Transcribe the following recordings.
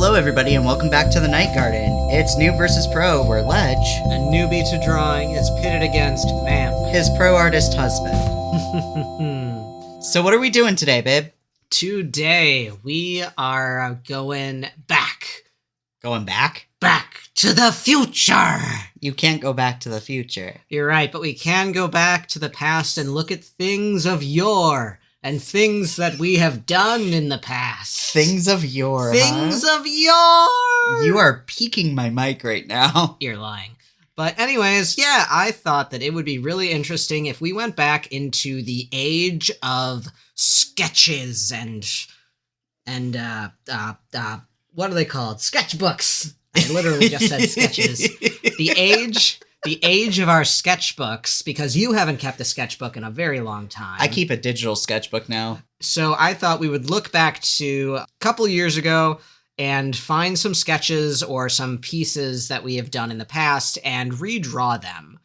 Hello everybody and welcome back to the Night Garden. It's Newb versus Pro, where Ledge, a newbie to drawing, is pitted against Vamp, his pro artist husband. So what are we doing today, babe? Today we are going back. Going back? Back to the future! You can't go back to the future. You're right, but we can go back to the past and look at things of yore. And things that we have done in the past. Things of yore, Things of yore! You are peeking my mic right now. You're lying. But anyways, yeah, I thought that it would be really interesting if we went back into the age of sketches and what are they called? Sketchbooks. I literally just said sketches. The age of our sketchbooks, because you haven't kept a sketchbook in a very long time. I keep a digital sketchbook now. So I thought we would look back to a couple years ago and find some sketches or some pieces that we have done in the past and redraw them.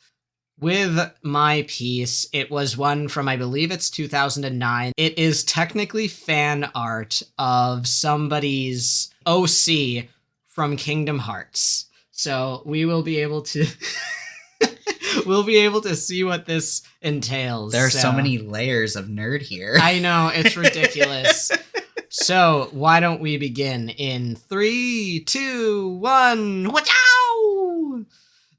With my piece, it was one from, I believe it's 2009. It is technically fan art of somebody's OC from Kingdom Hearts. So we will be able to... We'll be able to see what this entails. There are so many layers of nerd here. I know, it's ridiculous. So, why don't we begin in 3, 2, 1, Wachow!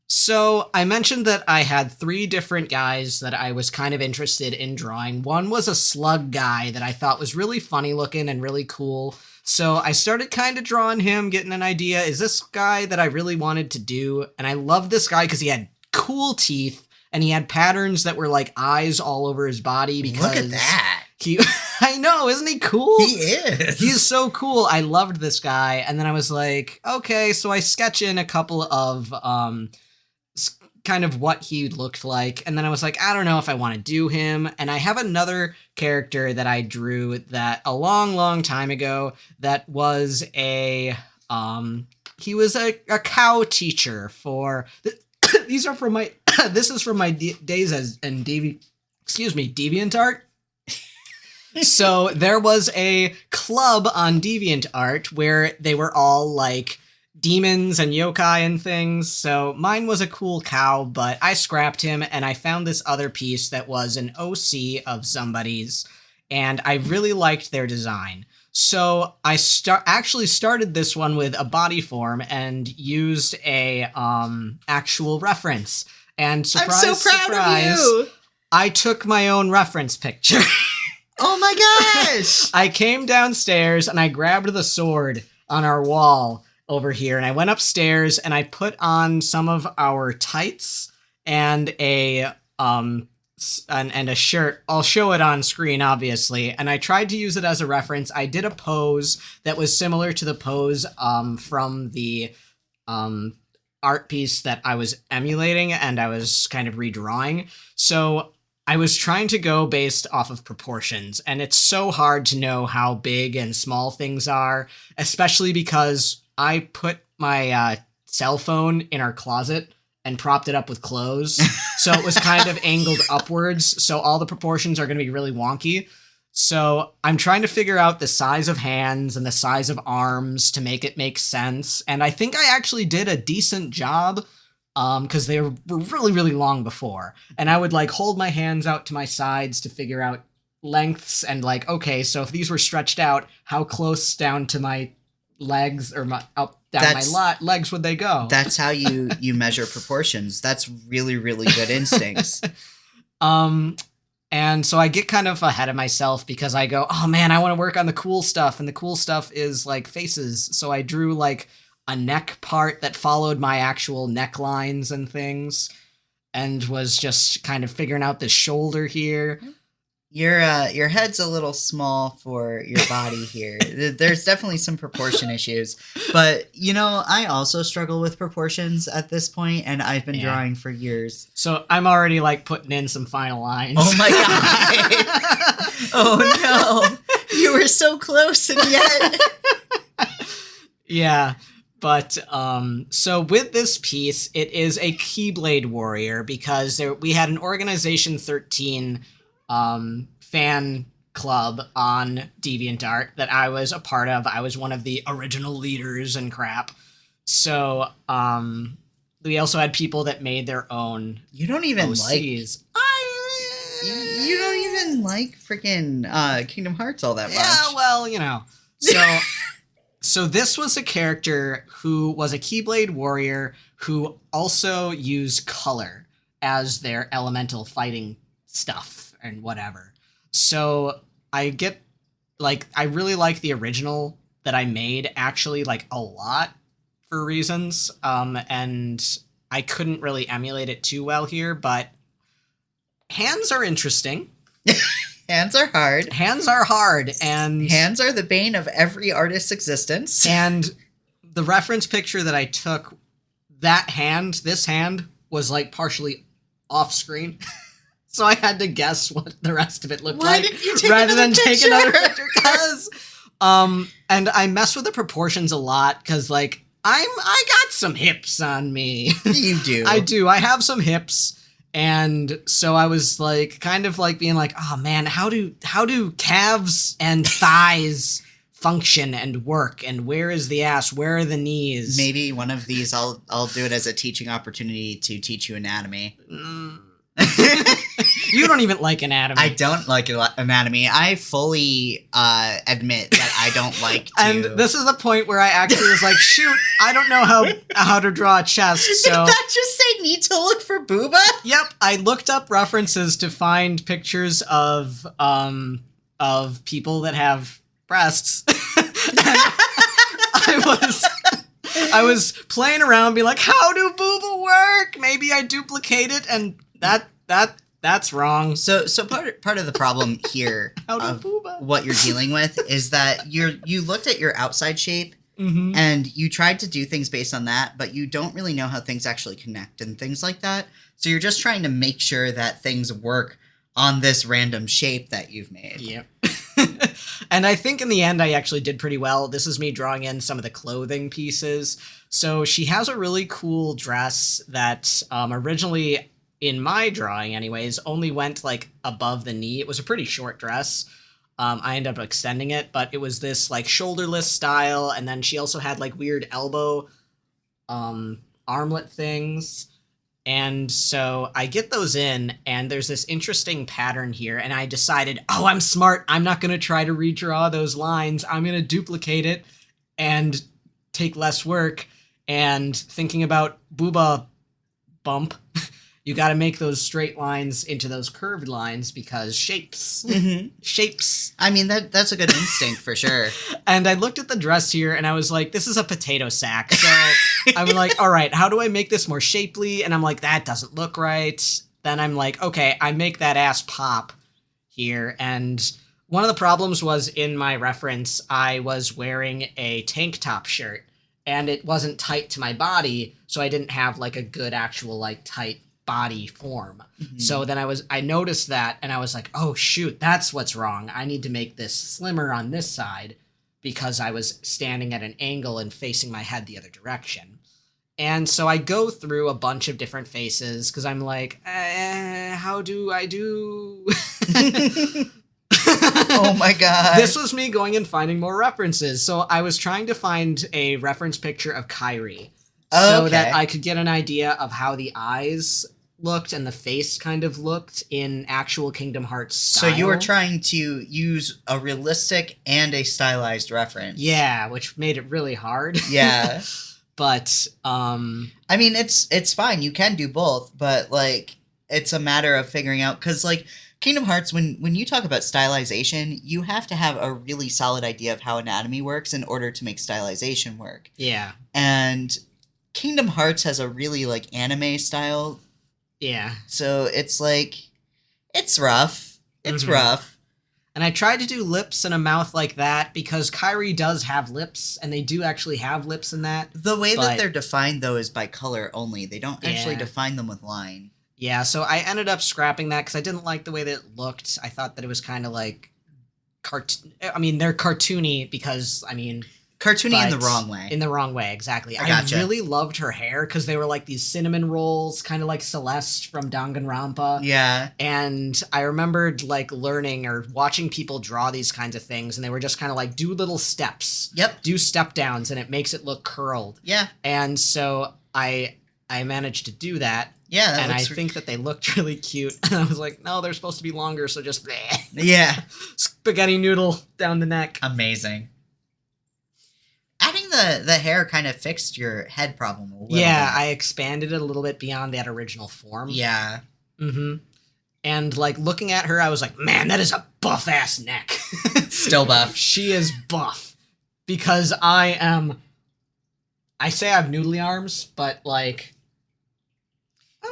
So, I mentioned that I had 3 different guys that I was kind of interested in drawing. One was a slug guy that I thought was really funny looking and really cool. So I started kind of drawing him, getting an idea, is this guy that I really wanted to do? And I loved this guy because he had cool teeth and he had patterns that were like eyes all over his body because look at that. I know, isn't he cool? He is. He's so cool. I loved this guy. And then I was like, okay, so I sketch in a couple of kind of what he looked like. And then I was like, I don't know if I want to do him. And I have another character that I drew that a long, long time ago that was he was a cow teacher for these are from my this is from my days as DeviantArt. So there was a club on DeviantArt where they were all like demons and yokai and things. So mine was a cool cow, but I scrapped him and I found this other piece that was an OC of somebody's, and I really liked their design. So I actually started this one with a body form and used a actual reference. And surprise, I'm so proud surprise, of you. I took my own reference picture. Oh my gosh! I came downstairs and I grabbed the sword on our wall over here, and I went upstairs and I put on some of our tights and a shirt. I'll show it on screen, obviously. And I tried to use it as a reference. I did a pose that was similar to the pose from the art piece that I was emulating and I was kind of redrawing. So I was trying to go based off of proportions, and it's so hard to know how big and small things are, especially because I put my cell phone in our closet and propped it up with clothes. So it was kind of angled upwards. So all the proportions are going to be really wonky. So I'm trying to figure out the size of hands and the size of arms to make it make sense. And I think I actually did a decent job because they were really, really long before. And I would like hold my hands out to my sides to figure out lengths and like, okay, so if these were stretched out, how close down to my legs or my legs would they go? That's how you measure proportions. That's really, really good instincts. And so I get kind of ahead of myself because I go, oh man, I want to work on the cool stuff, and the cool stuff is like faces. So I drew like a neck part that followed my actual necklines and things, and was just kind of figuring out the shoulder here. Your head's a little small for your body here. There's definitely some proportion issues. But, you know, I also struggle with proportions at this point, and I've been drawing for years. So I'm already, like, putting in some final lines. Oh, my God. Oh, no. You were so close, and yet... Yeah. But, so with this piece, it is a Keyblade Warrior, because we had an Organization 13... fan club on DeviantArt that I was a part of. I was one of the original leaders and crap. So, we also had people that made their own You don't even OCs. You don't even like freaking Kingdom Hearts all that much. Yeah, well, you know. So this was a character who was a Keyblade warrior who also used color as their elemental fighting stuff and whatever. So I really like the original that I made actually like a lot for reasons. And I couldn't really emulate it too well here, but hands are interesting. Hands are hard. Hands are hard, and hands are the bane of every artist's existence. And the reference picture that I took, this hand was like partially off screen. So I had to guess what the rest of it looked like. Why didn't you take rather another than picture? take another picture? Because and I mess with the proportions a lot because like I got some hips on me. You do. I do. I have some hips. And so I was like, kind of like being like, oh man, how do calves and thighs function and work? And where is the ass? Where are the knees? Maybe one of these, I'll do it as a teaching opportunity to teach you anatomy. You don't even like anatomy. I don't like anatomy. I fully admit that I don't like to. And this is the point where I actually was like, shoot, I don't know how to draw a chest. So Did that just say need to look for booba? Yep, I looked up references to find pictures of people that have breasts. I was playing around, being like, how do booba work? Maybe I duplicate it, and that's wrong. So part of the problem here of what you're dealing with is that you looked at your outside shape and you tried to do things based on that, but you don't really know how things actually connect and things like that. So you're just trying to make sure that things work on this random shape that you've made. Yep. And I think in the end I actually did pretty well. This is me drawing in some of the clothing pieces. So she has a really cool dress that originally, in my drawing anyways, only went like above the knee. It was a pretty short dress. I ended up extending it, but it was this like shoulderless style. And then she also had like weird elbow armlet things. And so I get those in, and there's this interesting pattern here, and I decided, oh, I'm smart. I'm not going to try to redraw those lines. I'm going to duplicate it and take less work. And thinking about booba bump, you got to make those straight lines into those curved lines because shapes. Shapes. I mean, that's a good instinct for sure. And I looked at the dress here and I was like, this is a potato sack. So I'm like, all right, how do I make this more shapely? And I'm like, that doesn't look right. Then I'm like, okay, I make that ass pop here. And one of the problems was in my reference, I was wearing a tank top shirt and it wasn't tight to my body. So I didn't have like a good actual like tight body form. So then I noticed that and I was like, oh shoot, that's what's wrong. I need to make this slimmer on this side because I was standing at an angle and facing my head the other direction. And so I go through a bunch of different faces because I'm like, how do I do? Oh my god. This was me going and finding more references. So I was trying to find a reference picture of Kairi so that I could get an idea of how the eyes looked and the face kind of looked in actual Kingdom Hearts style. So you were trying to use a realistic and a stylized reference. Yeah, which made it really hard. Yeah. But I mean, it's fine. You can do both, but like it's a matter of figuring out because like Kingdom Hearts, when you talk about stylization, you have to have a really solid idea of how anatomy works in order to make stylization work. Yeah. And Kingdom Hearts has a really like anime style. Yeah. So it's like, it's rough. It's rough. And I tried to do lips and a mouth like that because Kairi does have lips, and they do actually have lips in that. The way that they're defined, though, is by color only. They don't actually define them with line. Yeah, so I ended up scrapping that because I didn't like the way that it looked. I thought that it was kind of like... I mean, they're cartoony because, I mean... Cartoony in the wrong way. In the wrong way, exactly. I gotcha. really loved her hair because they were like these cinnamon rolls, kind of like Celeste from Danganronpa. Yeah. And I remembered like learning or watching people draw these kinds of things, and they were just kind of like, do little steps. Yep. Do step downs, and it makes it look curled. Yeah. And so I managed to do that. Yeah, and I think that they looked really cute. And I was like, no, they're supposed to be longer, so just bleh. Yeah. Spaghetti noodle down the neck. Amazing. Adding the hair kind of fixed your head problem a little bit. I expanded it a little bit beyond that original form. Yeah. Mm-hmm. And like looking at her, I was like, man, that is a buff ass neck. Still buff. She is buff. Because I say I have noodly arms, but like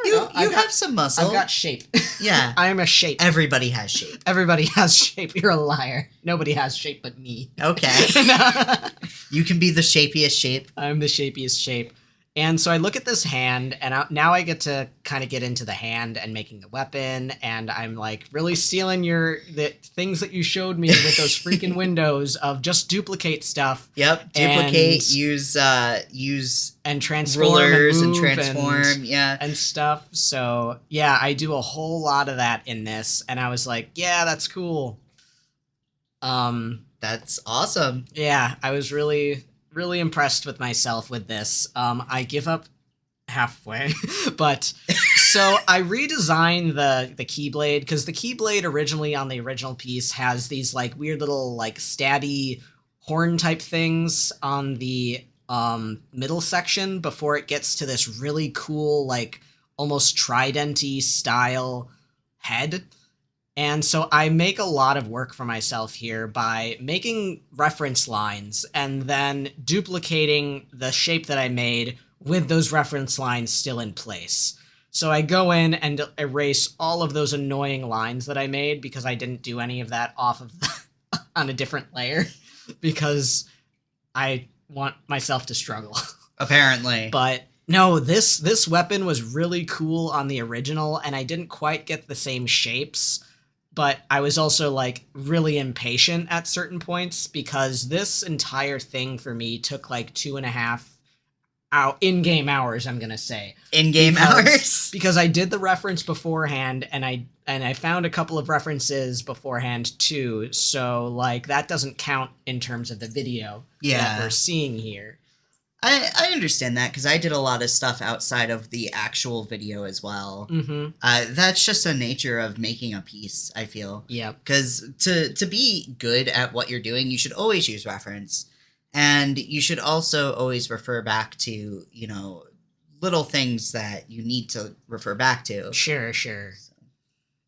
You have some muscle. I've got shape. Yeah. I am a shape. Everybody has shape. Everybody has shape. You're a liar. Nobody has shape but me. Okay. You can be the shapiest shape. I'm the shapiest shape. And so I look at this hand, and now I get to kind of get into the hand and making the weapon, and I'm like really stealing the things that you showed me with those freaking windows of just duplicate stuff. Yep, duplicate, use and transform rulers and, and transform, and stuff. So yeah, I do a whole lot of that in this, and I was like, yeah, that's cool. That's awesome. Yeah, I was really impressed with myself with this. I give up halfway, but so I redesigned the Keyblade, because the Keyblade originally on the original piece has these like weird little like stabby horn type things on the middle section before it gets to this really cool like almost trident-y style head. And so I make a lot of work for myself here by making reference lines and then duplicating the shape that I made with those reference lines still in place. So I go in and erase all of those annoying lines that I made because I didn't do any of that off of on a different layer because I want myself to struggle. Apparently. But no, this weapon was really cool on the original, and I didn't quite get the same shapes. But I was also, like, really impatient at certain points because this entire thing for me took, like, 2.5 in-game hours, I'm going to say. In-game hours? Because I did the reference beforehand, and I found a couple of references beforehand, too. So, like, that doesn't count in terms of the video that we're seeing here. I understand that because I did a lot of stuff outside of the actual video as well. Mm-hmm. That's just the nature of making a piece, I feel. Yeah. Because to be good at what you're doing, you should always use reference. And you should also always refer back to, little things that you need to refer back to. Sure. So.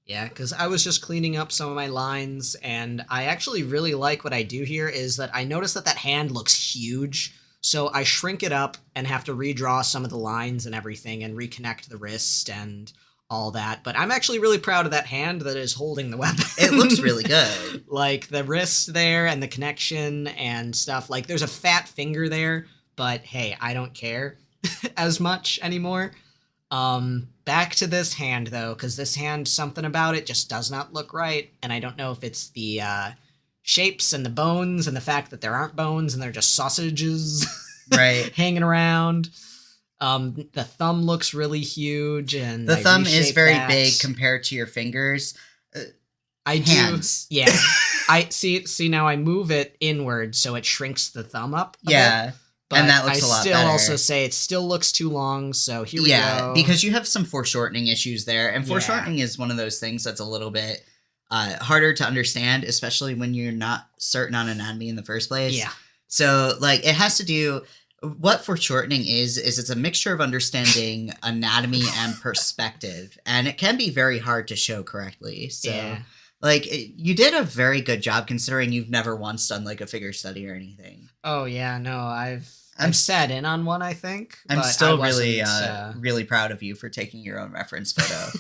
Yeah, because I was just cleaning up some of my lines, and I actually really like what I do here is that I notice that hand looks huge. So I shrink it up and have to redraw some of the lines and everything and reconnect the wrist and all that. But I'm actually really proud of that hand that is holding the weapon. It looks really good. Like the wrist there and the connection and stuff. Like there's a fat finger there, but hey, I don't care as much anymore. Back to this hand though, because this hand, something about it just does not look right. And I don't know if it's the shapes and the bones and the fact that there aren't bones and they're just sausages right hanging around. The thumb looks really huge, and the thumb is very big compared to your fingers. Hands. Yeah. I see now I move it inward so it shrinks the thumb up a bit, but and that looks a lot better. I still also say it still looks too long, so here we go. Yeah, because you have some foreshortening issues there, and foreshortening is one of those things that's a little bit harder to understand, especially when you're not certain on anatomy in the first place. Yeah. So, like, it has to do... What foreshortening is it's a mixture of understanding anatomy and perspective, and it can be very hard to show correctly. So, like, you did a very good job considering you've never once done, like, a figure study or anything. Oh, yeah, no, I've sat in on one, I think. I'm still really proud of you for taking your own reference photo.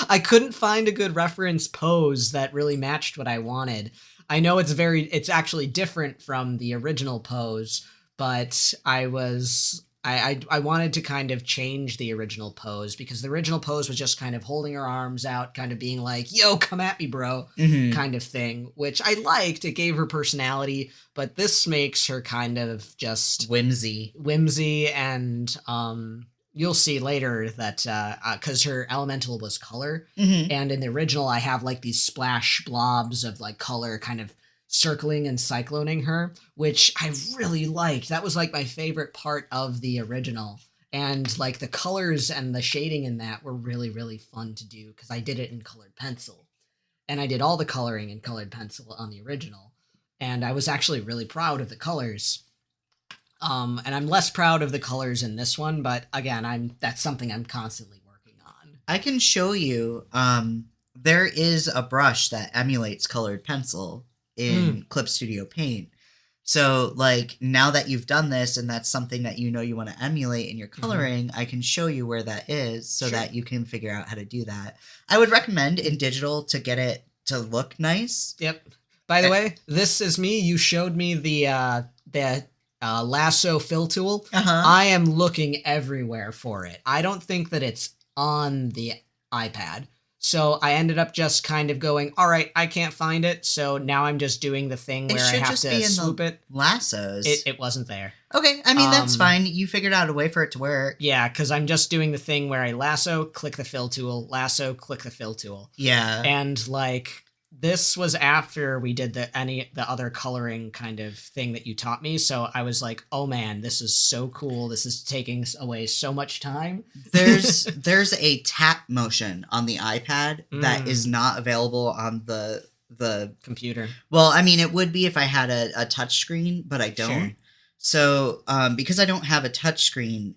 I couldn't find a good reference pose that really matched what I wanted. I know it's actually different from the original pose, but I was I wanted to kind of change the original pose because the original pose was just kind of holding her arms out, kind of being like, yo, come at me, bro, kind of thing, which I liked. It gave her personality, but this makes her kind of just whimsy, and you'll see later that because her elemental was color, and in the original I have like these splash blobs of like color kind of circling and cycloning her, which I really liked. That was like my favorite part of the original. And like the colors and the shading in that were really, really fun to do because I did it in colored pencil. And I did all the coloring in colored pencil on the original. And I was actually really proud of the colors. And I'm less proud of the colors in this one, but again, that's something I'm constantly working on. I can show you, there is a brush that emulates colored pencil in Clip Studio Paint. So like now that you've done this and that's something that you know you want to emulate in your coloring, I can show you where that is so that you can figure out how to do that. I would recommend in digital to get it to look nice. Yep. By the way, this is me. You showed me the lasso fill tool. I am looking everywhere for it. I don't think that it's on the iPad. So I ended up just kind of going, all right, I can't find it. So now I'm just doing the thing where I have to swoop it. Lassos. It wasn't there. Okay. I mean, that's fine. You figured out a way for it to work. Yeah, because I'm just doing the thing where I lasso, click the fill tool, lasso, click the fill tool. Yeah. And like this was after we did the other coloring kind of thing that you taught me. So I was like, oh man, this is so cool. This is taking away so much time. There's a tap motion on the iPad that is not available on the computer. Well, I mean, it would be if I had a touch screen, but I don't. Sure. So because I don't have a touch screen,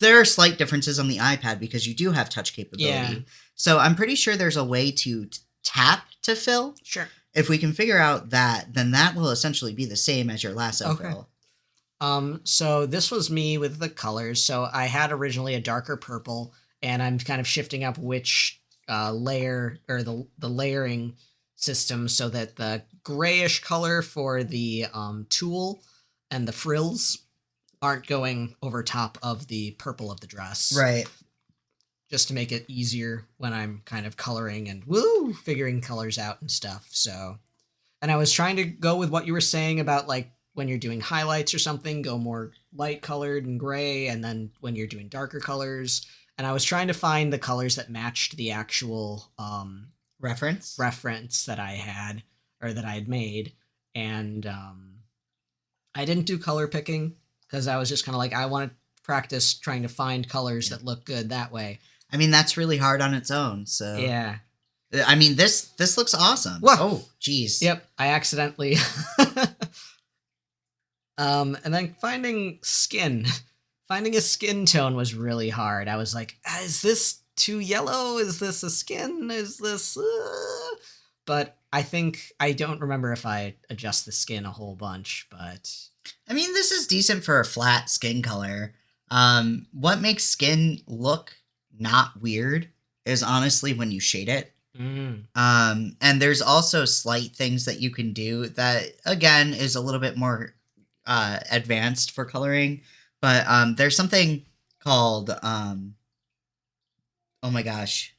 there are slight differences on the iPad because you do have touch capability. Yeah. So I'm pretty sure there's a way to tap to fill. Sure. If we can figure out that, then that will essentially be the same as your lasso fill. So this was me with the colors. So I had originally a darker purple, and I'm kind of shifting up which layer or the layering system so that the grayish color for the tool and the frills aren't going over top of the purple of the dress. Right. Just to make it easier when I'm kind of coloring and figuring colors out and stuff. So, and I was trying to go with what you were saying about like when you're doing highlights or something, go more light colored and gray. And then when you're doing darker colors, and I was trying to find the colors that matched the actual reference that I had or that I had made. And I didn't do color picking because I was just kind of like, I want to practice trying to find colors that look good that way. I mean, that's really hard on its own, so... Yeah. I mean, this looks awesome. Whoa. Oh, jeez. Yep, I accidentally... and then finding skin. Finding a skin tone was really hard. I was like, is this too yellow? Is this a skin? Is this... But I think... I don't remember if I adjust the skin a whole bunch, but... I mean, this is decent for a flat skin color. What makes skin look not weird is honestly when you shade it. And there's also slight things that you can do that, again, is a little bit more advanced for coloring. But there's something called, oh my gosh,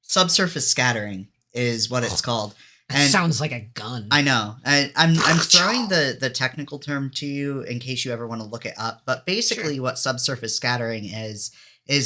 subsurface scattering is what it's called. That sounds like a gun. I know. I'm throwing the technical term to you in case you ever want to look it up. But basically what subsurface scattering is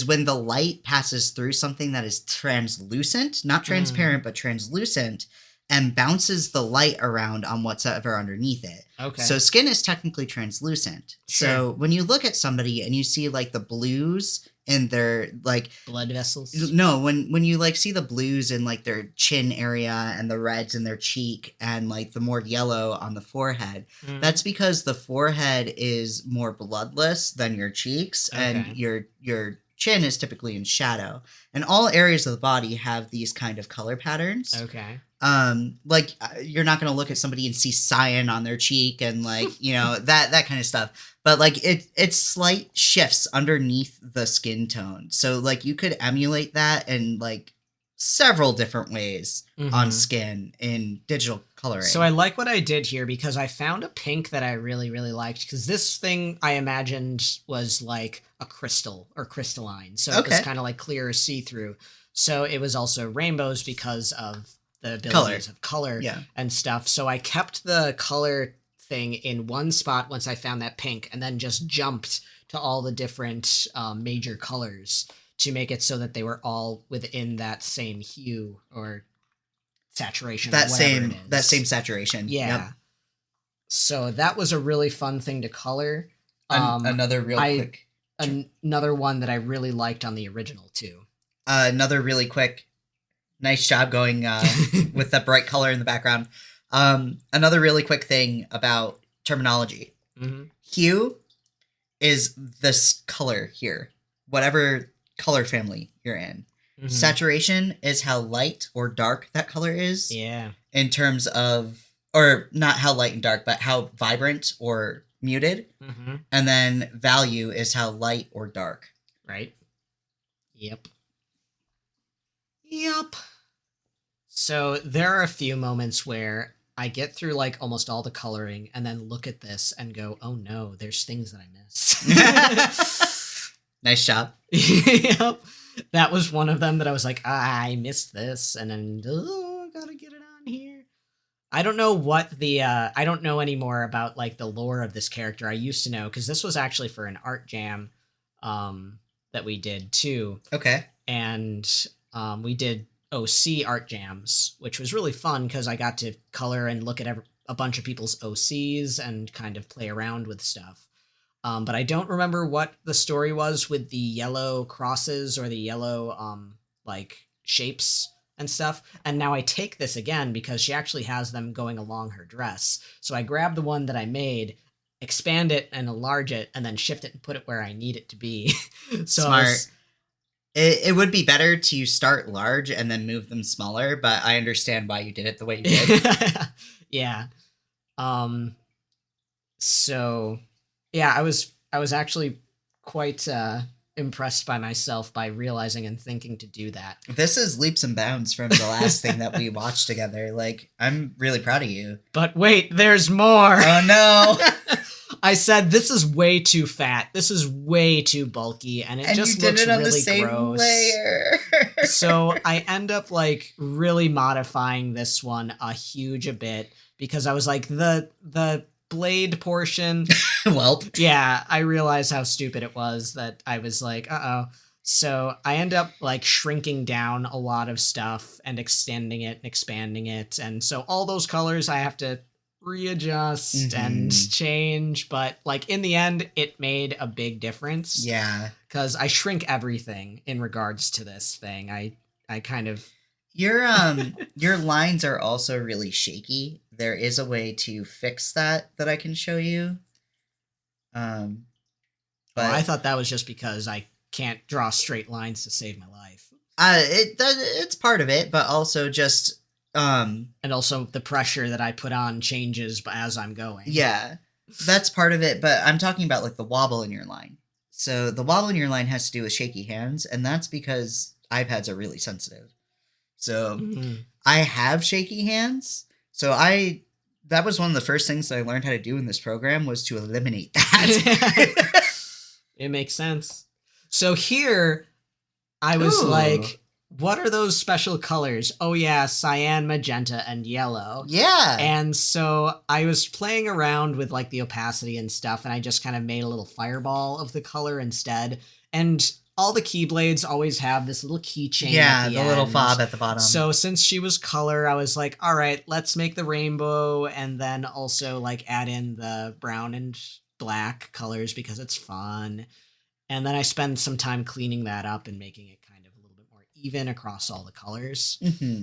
when the light passes through something that is translucent, not transparent, but translucent, and bounces the light around on whatever underneath it. Okay. So skin is technically translucent. Sure. So when you look at somebody and you see like the blues in their like blood vessels. No, when you like see the blues in like their chin area and the reds in their cheek and like the more yellow on the forehead, that's because the forehead is more bloodless than your cheeks, and your chin is typically in shadow. And all areas of the body have these kind of color patterns. Okay. Like you're not going to look at somebody and see cyan on their cheek and like, you know, that kind of stuff. But like it's slight shifts underneath the skin tone. So like you could emulate that and like several different ways Mhm. on skin in digital coloring. So I like what I did here because I found a pink that I really, really liked, because this thing I imagined was like a crystal or crystalline. So it was Okay. kind of like clear or see-through. So it was also rainbows because of the abilities of color Yeah. and stuff. So I kept the color thing in one spot once I found that pink, and then just jumped to all the different major colors to make it so that they were all within that same hue or saturation. That or whatever same it is. that same saturation. Yeah. Yep. So that was a really fun thing to color. Another real quick. Another one that I really liked on the original too. Another really quick. Nice job going with the bright color in the background. Another really quick thing about terminology. Mm-hmm. Hue is this color here, whatever color family you're in. Mm-hmm. Saturation is how light or dark that color is. Yeah. In terms of, or not how light and dark, but how vibrant or muted. Mm-hmm. And then value is how light or dark. Right. Yep. Yep. So there are a few moments where I get through like almost all the coloring and then look at this and go, oh no, there's things that I missed. Nice job. Yep. That was one of them that I was like, I missed this. And then, gotta get it on here. I don't know what the, I don't know anymore about like the lore of this character. I used to know, because this was actually for an art jam that we did too. Okay. And we did OC art jams, which was really fun because I got to color and look at a bunch of people's OCs and kind of play around with stuff. But I don't remember what the story was with the yellow crosses or the yellow like shapes and stuff. And now I take this again because she actually has them going along her dress. So I grab the one that I made, expand it and enlarge it, and then shift it and put it where I need it to be. So Smart. It would be better to start large and then move them smaller, but I understand why you did it the way you did. Yeah. So yeah, I was actually quite impressed by myself by realizing and thinking to do that. This is leaps and bounds from the last thing that we watched together. Like, I'm really proud of you. But wait, there's more. Oh no. I said this is way too fat. This is way too bulky, and it just looks really gross. Layer. So I end up like really modifying this one a huge bit because I was like the blade portion. Well, yeah, I realized how stupid it was that I was like, uh-oh. So I end up like shrinking down a lot of stuff and extending it and expanding it. And so all those colors I have to readjust and change, but like in the end it made a big difference. Yeah, because I shrink everything in regards to this thing. I kind of your lines are also really shaky. There is a way to fix that I can show you. But I thought that was just because I can't draw straight lines to save my life. It's part of it, but also just and also the pressure that I put on changes as I'm going. Yeah, that's part of it, but I'm talking about like the wobble in your line. So the wobble in your line has to do with shaky hands, and that's because iPads are really sensitive. So I have shaky hands. So that was one of the first things that I learned how to do in this program was to eliminate that. It makes sense. So here I was like, what are those special colors? Oh yeah, cyan, magenta, and yellow. Yeah. And so I was playing around with like the opacity and stuff, and I just kind of made a little fireball of the color instead. And all the keyblades always have this little keychain. Yeah, at the little end. fob at the bottom. So since she was color, I was like, all right, let's make the rainbow and then also like add in the brown and black colors because it's fun. And then I spend some time cleaning that up and making it kind of a little bit more even across all the colors.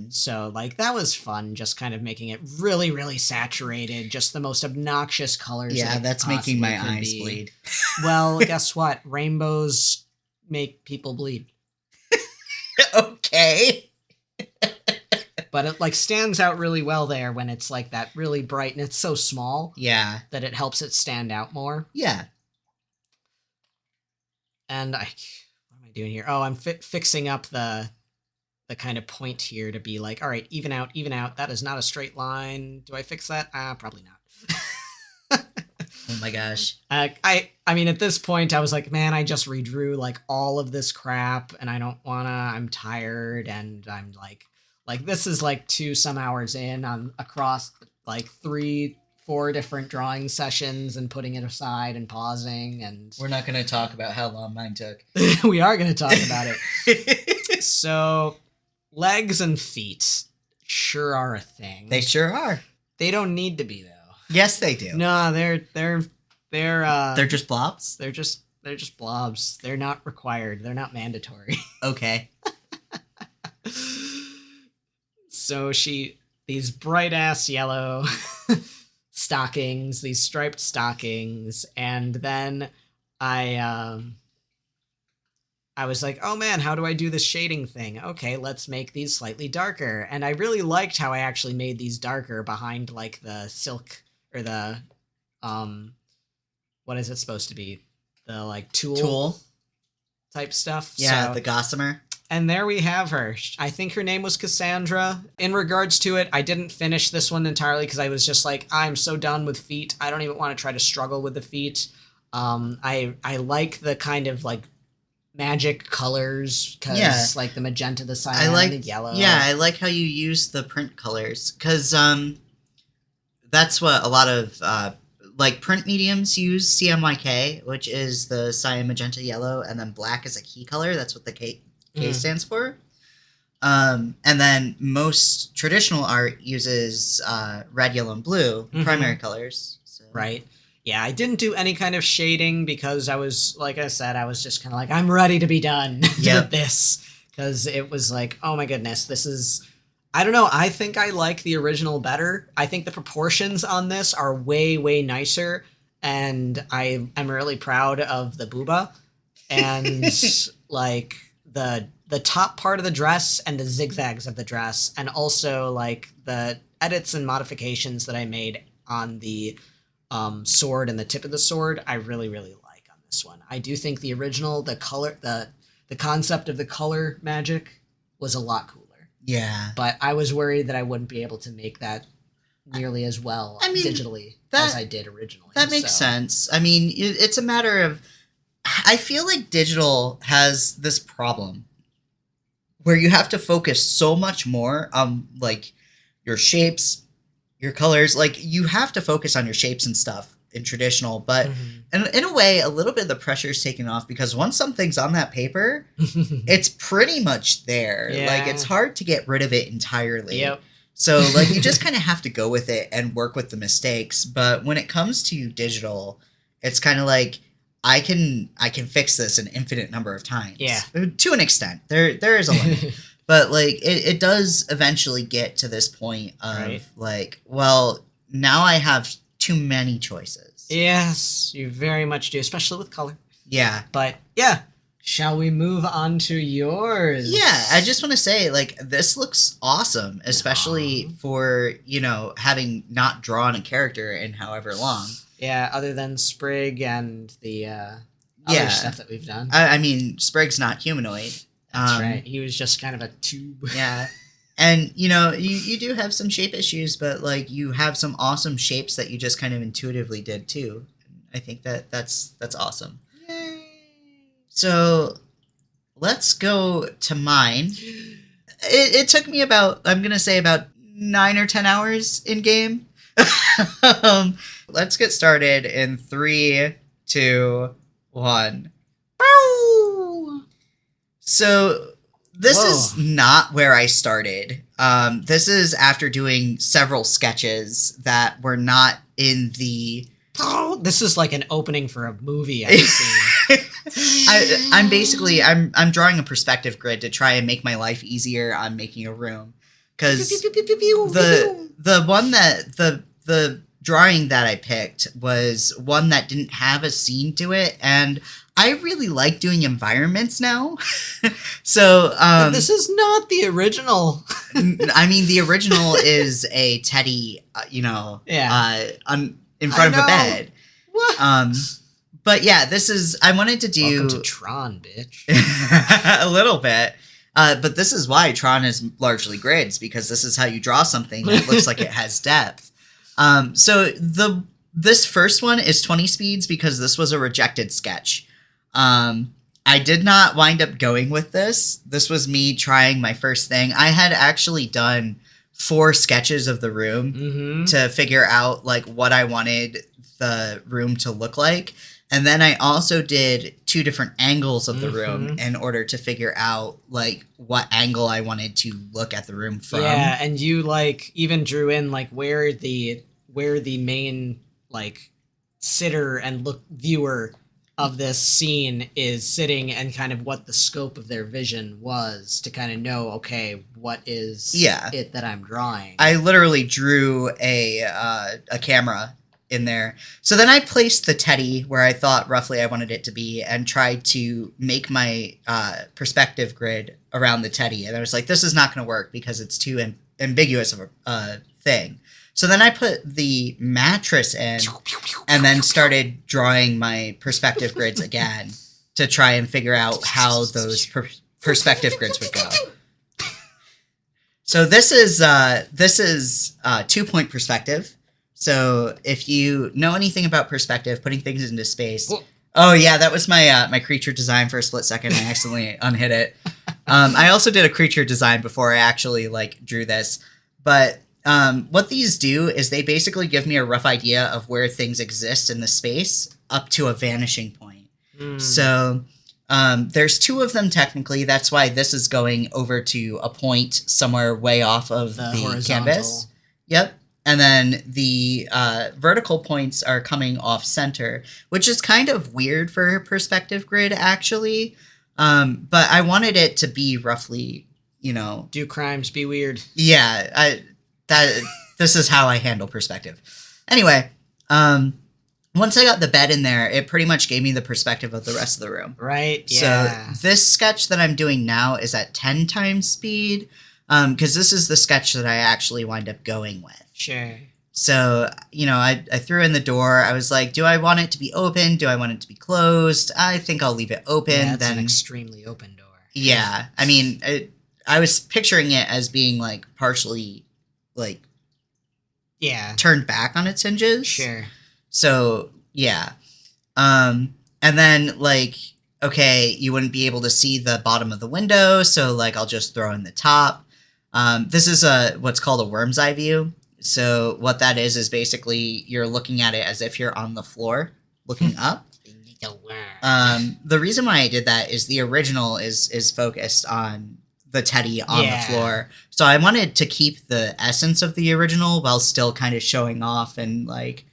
So like that was fun, just kind of making it really, really saturated, just the most obnoxious colors. Yeah, that's making my eyes bleed. Well, guess what? Rainbows make people bleed. Okay. But it like stands out really well there when it's like that really bright and it's so small. Yeah. That it helps it stand out more. Yeah. And what am I doing here? Oh, I'm fixing up the kind of point here to be like, all right, even out, even out. That is not a straight line. Do I fix that? Probably not. Oh my gosh. I mean, at this point, I was like, man, I just redrew like all of this crap, and I don't wanna. I'm tired, and I'm like this is like 2 some hours in. I'm across like 3-4 different drawing sessions, and putting it aside and pausing, and We're not going to talk about how long mine took. we are gonna talk about it. So, legs and feet sure are a thing. They sure are. They don't need to be though. Yes, they do. No, they're just blobs? They're just blobs. They're not required. They're not mandatory. Okay. So these bright ass yellow stockings, these striped stockings, and then I was like, oh man, how do I do this shading thing? Okay, let's make these slightly darker. And I really liked how I actually made these darker behind like the silk or the what is it supposed to be? The like tulle type stuff. Yeah, so, the gossamer. and there we have her. I think her name was Cassandra. In regards to it, I didn't finish this one entirely because I was just like, I'm so done with feet. I don't even want to try to struggle with the feet. I like the kind of like magic colors because like the magenta, the cyan, the yellow. Yeah, I like how you use the print colors because that's what a lot of like print mediums use CMYK, which is the cyan, magenta, yellow, and then black is a key color. That's what the K stands for. And then most traditional art uses red, yellow, and blue primary colors. So. Right. Yeah, I didn't do any kind of shading because I was, like I said, I was just kind of like, I'm ready to be done with this. Because it was like, oh my goodness, this is... I don't know, I think I like the original better. I think the proportions on this are way, way nicer. And I am really proud of the booba. And, like, the top part of the dress and the zigzags of the dress. And also, like, the edits and modifications that I made on the... sword and the tip of the sword, I really, really like on this one. I do think the original, the color, the concept of the color magic was a lot cooler. Yeah. But I was worried that I wouldn't be able to make that nearly as well digitally as I did originally. That makes sense. I mean, it's a matter of... I feel like digital has this problem where you have to focus so much more on, like, your shapes, your colors. Like, you have to focus on your shapes and stuff in traditional, but in a way, a little bit of the pressure is taken off because once something's on that paper, it's pretty much there. Yeah. Like, it's hard to get rid of it entirely. Yep. So, like, you just kind of have to go with it and work with the mistakes. But when it comes to digital, it's kind of like, I can fix this an infinite number of times. Yeah. To an extent. There is a limit. But, like, it does eventually get to this point of, like, well, now I have too many choices. Yes, you very much do, especially with color. Yeah. But, yeah. Shall we move on to yours? Yeah, I just want to say, like, this looks awesome, especially for, you know, having not drawn a character in however long. Yeah, other than Sprig and the other stuff that we've done. I mean, Sprig's not humanoid. That's right. He was just kind of a tube. Yeah. And, you know, you do have some shape issues, but, like, you have some awesome shapes that you just kind of intuitively did, too. I think that's awesome. Yay. So, let's go to mine. It took me about 9 or 10 hours in game. Let's get started in 3, 2, 1. So this is not where I started. This is after doing several sketches that were not in the... This is like an opening for a movie I've seen. I'm drawing a perspective grid to try and make my life easier on making a room. Because the one that... The drawing that I picked was one that didn't have a scene to it, and I really like doing environments now. So this is not the original. I mean, the original is a teddy, in front of a bed. What? But yeah, this is... I wanted to do... Welcome to Tron, bitch. A little bit. But this is why Tron is largely grids, because this is how you draw something that looks like it has depth. So this first one is 20 speeds because this was a rejected sketch. I did not wind up going with this. This was me trying my first thing. I had actually done 4 sketches of the room to figure out like what I wanted the room to look like. And then I also did 2 different angles of the room in order to figure out like what angle I wanted to look at the room from. Yeah, and you like even drew in like where the main like sitter and viewer of this scene is sitting and kind of what the scope of their vision was to kind of know, okay, what is it that I'm drawing. I literally drew a camera in there. So then I placed the teddy where I thought roughly I wanted it to be and tried to make my perspective grid around the teddy. And I was like, this is not going to work because it's too ambiguous of a thing. So then I put the mattress in and then started drawing my perspective grids again to try and figure out how those perspective grids would go. So this is 2-point perspective. So if you know anything about perspective, putting things into space. Oh yeah, that was my my creature design for a split second. I accidentally unhit it. I also did a creature design before I actually like drew this, but what these do is they basically give me a rough idea of where things exist in the space up to a vanishing point. So there's 2 of them technically. That's why this is going over to a point somewhere way off of the canvas. Yep. And then the vertical points are coming off center, which is kind of weird for a perspective grid, actually. But I wanted it to be roughly, you know... Do crimes, be weird. Yeah, this is how I handle perspective. Anyway, once I got the bed in there, it pretty much gave me the perspective of the rest of the room. Right, yeah. So this sketch that I'm doing now is at 10 times speed, because this is the sketch that I actually wind up going with. Sure. So, you know, I threw in the door. I was like, do I want it to be open? Do I want it to be closed? I think I'll leave it open. Yeah, that's an extremely open door. Yeah. I mean, I was picturing it as being, like, partially, like... Yeah. Turned back on its hinges. Sure. So, yeah. And then, like, okay, you wouldn't be able to see the bottom of the window, so, like, I'll just throw in the top. This is what's called a worm's eye view. So what that is basically you're looking at it as if you're on the floor, looking up. The reason why I did that is the original is focused on the teddy on the floor. So I wanted to keep the essence of the original while still kind of showing off and, like,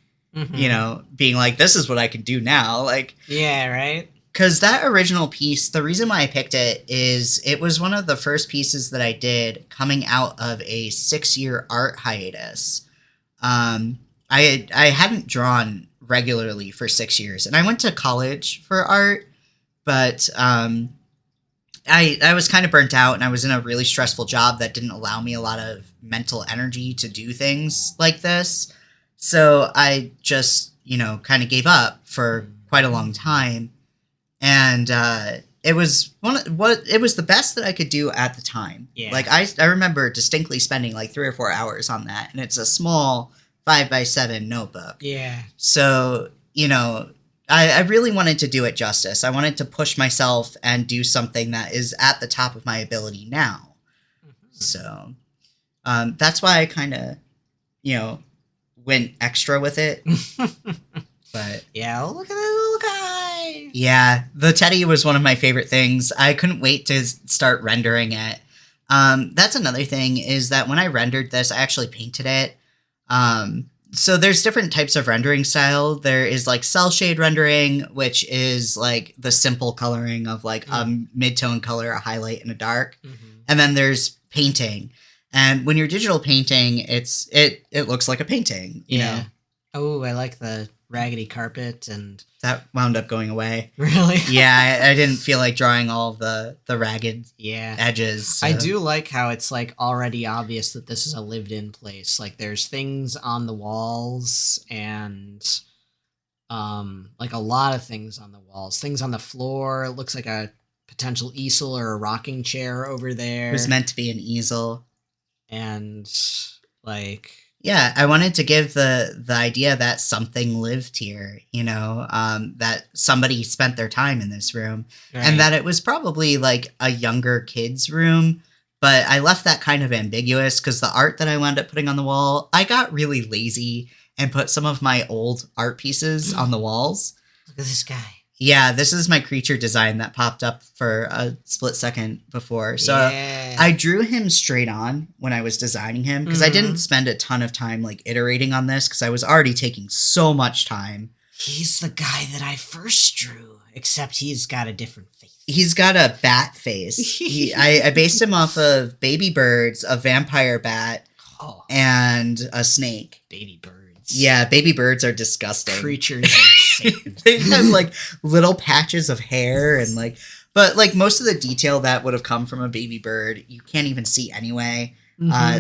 you know, being like, this is what I can do now. Like, yeah, right? Because that original piece, the reason why I picked it is it was one of the first pieces that I did coming out of a 6-year art hiatus. I hadn't drawn regularly for 6 years, and I went to college for art, but I was kind of burnt out, and I was in a really stressful job that didn't allow me a lot of mental energy to do things like this. So I just, you know, kind of gave up for quite a long time. And it was it was the best that I could do at the time. Yeah. Like I remember distinctly spending like 3 or 4 hours on that, and it's a small 5x7 notebook. Yeah. So, you know, I really wanted to do it justice. I wanted to push myself and do something that is at the top of my ability now. So that's why I kind of, you know, went extra with it. But yeah, look at that little guy. Yeah, the teddy was one of my favorite things. I couldn't wait to start rendering it. That's another thing is that when I rendered this, I actually painted it. So there's different types of rendering style. There is like cell shade rendering, which is like the simple coloring of like a mid-tone color, a highlight, and a dark. And then there's painting. And when you're digital painting, it looks like a painting, you know? Oh, I like the raggedy carpet, and that wound up going away. Really? Yeah, I didn't feel like drawing all of the ragged edges. So. I do like how it's like already obvious that this is a lived-in place. Like there's things on the walls and like a lot of things on the walls, things on the floor. It looks like a potential easel or a rocking chair over there. It was meant to be an easel. And like, yeah, I wanted to give the idea that something lived here, you know, that somebody spent their time in this room, right. and that it was probably like a younger kid's room. But I left that kind of ambiguous because the art that I wound up putting on the wall, I got really lazy and put some of my old art pieces on the walls. Look at this guy. Yeah, this is my creature design that popped up for a split second before. So yeah. I drew him straight on when I was designing him because I didn't spend a ton of time like iterating on this because I was already taking so much time. He's the guy that I first drew, except he's got a different face. He's got a bat face. I based him off of baby birds, a vampire bat, and a snake. Baby birds. Yeah, baby birds are disgusting. Creatures of Satan. They have like little patches of hair and like, but like most of the detail that would have come from a baby bird, you can't even see anyway,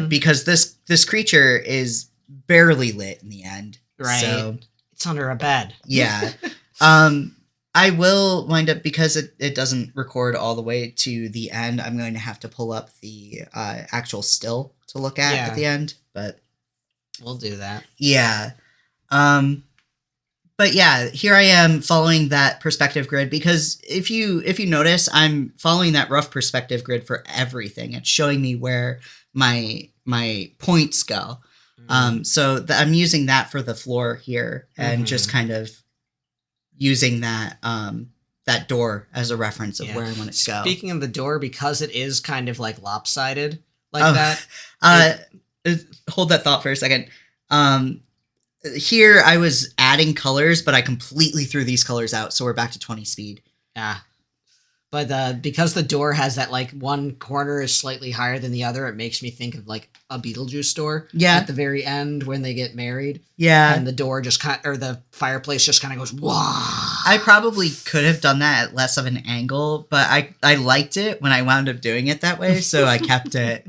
because this creature is barely lit in the end. Right. So, it's under a bed. Yeah. I will wind up, because it doesn't record all the way to the end, I'm going to have to pull up the actual still to look at the end, but we'll do that. Yeah. But yeah, here I am following that perspective grid, because if you notice, I'm following that rough perspective grid for everything. It's showing me where my points go. So I'm using that for the floor here, and just kind of using that that door as a reference of where I want it to go. Speaking of the door, because it is kind of like lopsided like that. Hold that thought for a second. Here I was adding colors, but I completely threw these colors out, so we're back to 20 speed. Yeah. But because the door has that, like, one corner is slightly higher than the other, it makes me think of, like, a Beetlejuice door. Yeah. At the very end when they get married. Yeah. And the door just or the fireplace just kind of goes, wah. I probably could have done that at less of an angle, but I liked it when I wound up doing it that way, so I kept it.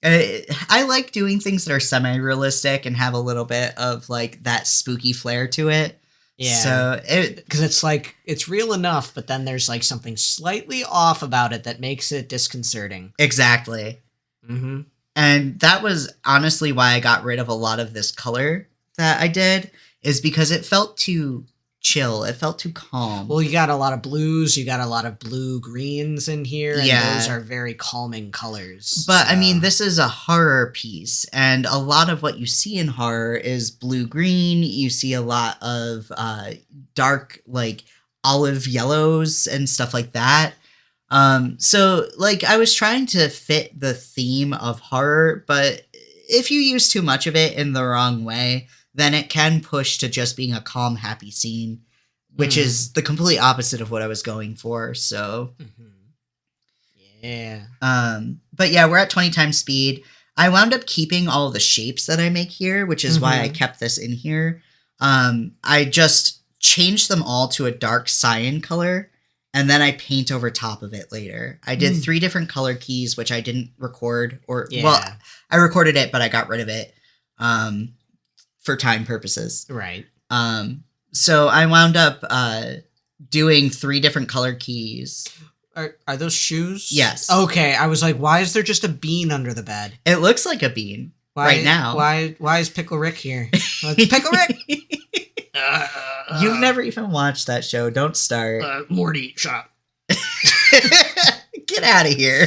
I like doing things that are semi-realistic and have a little bit of, like, that spooky flair to it. Yeah. So because it's like, it's real enough, but then there's like something slightly off about it that makes it disconcerting. Exactly. Mm-hmm. And that was honestly why I got rid of a lot of this color that I did, is because it felt too chill. It felt too calm. Well, you got a lot of blues, you got a lot of blue greens in here, and those are very calming colors. But I mean, this is a horror piece, and a lot of what you see in horror is blue-green. You see a lot of dark, like, olive yellows and stuff like that. So, like, I was trying to fit the theme of horror, but if you use too much of it in the wrong way, then it can push to just being a calm, happy scene, which is the complete opposite of what I was going for. So, yeah. But yeah, we're at 20 times speed. I wound up keeping all the shapes that I make here, which is why I kept this in here. I just changed them all to a dark cyan color, and then I paint over top of it later. I did 3 different color keys, which I didn't record, well, I recorded it, but I got rid of it. For time purposes. Right. So I wound up doing 3 different color keys. Are those shoes? Yes. Okay, I was like, why is there just a bean under the bed? It looks like a bean right now. Why is Pickle Rick here? It's Pickle Rick! You've never even watched that show. Don't start. Morty, shut up. Get out of here.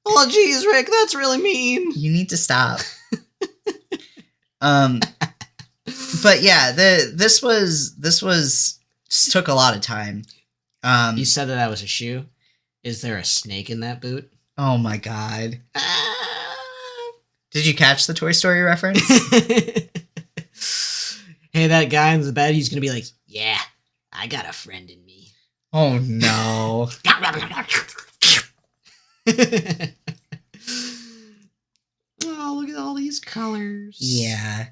Oh, geez, Rick, that's really mean. You need to stop. But yeah, this just took a lot of time. You said that was a shoe. Is there a snake in that boot? Oh my god. Did you catch the Toy Story reference? Hey, that guy in the bed, he's gonna be like, yeah, I got a friend in me. Oh no. Oh, look at all these colors. Yeah.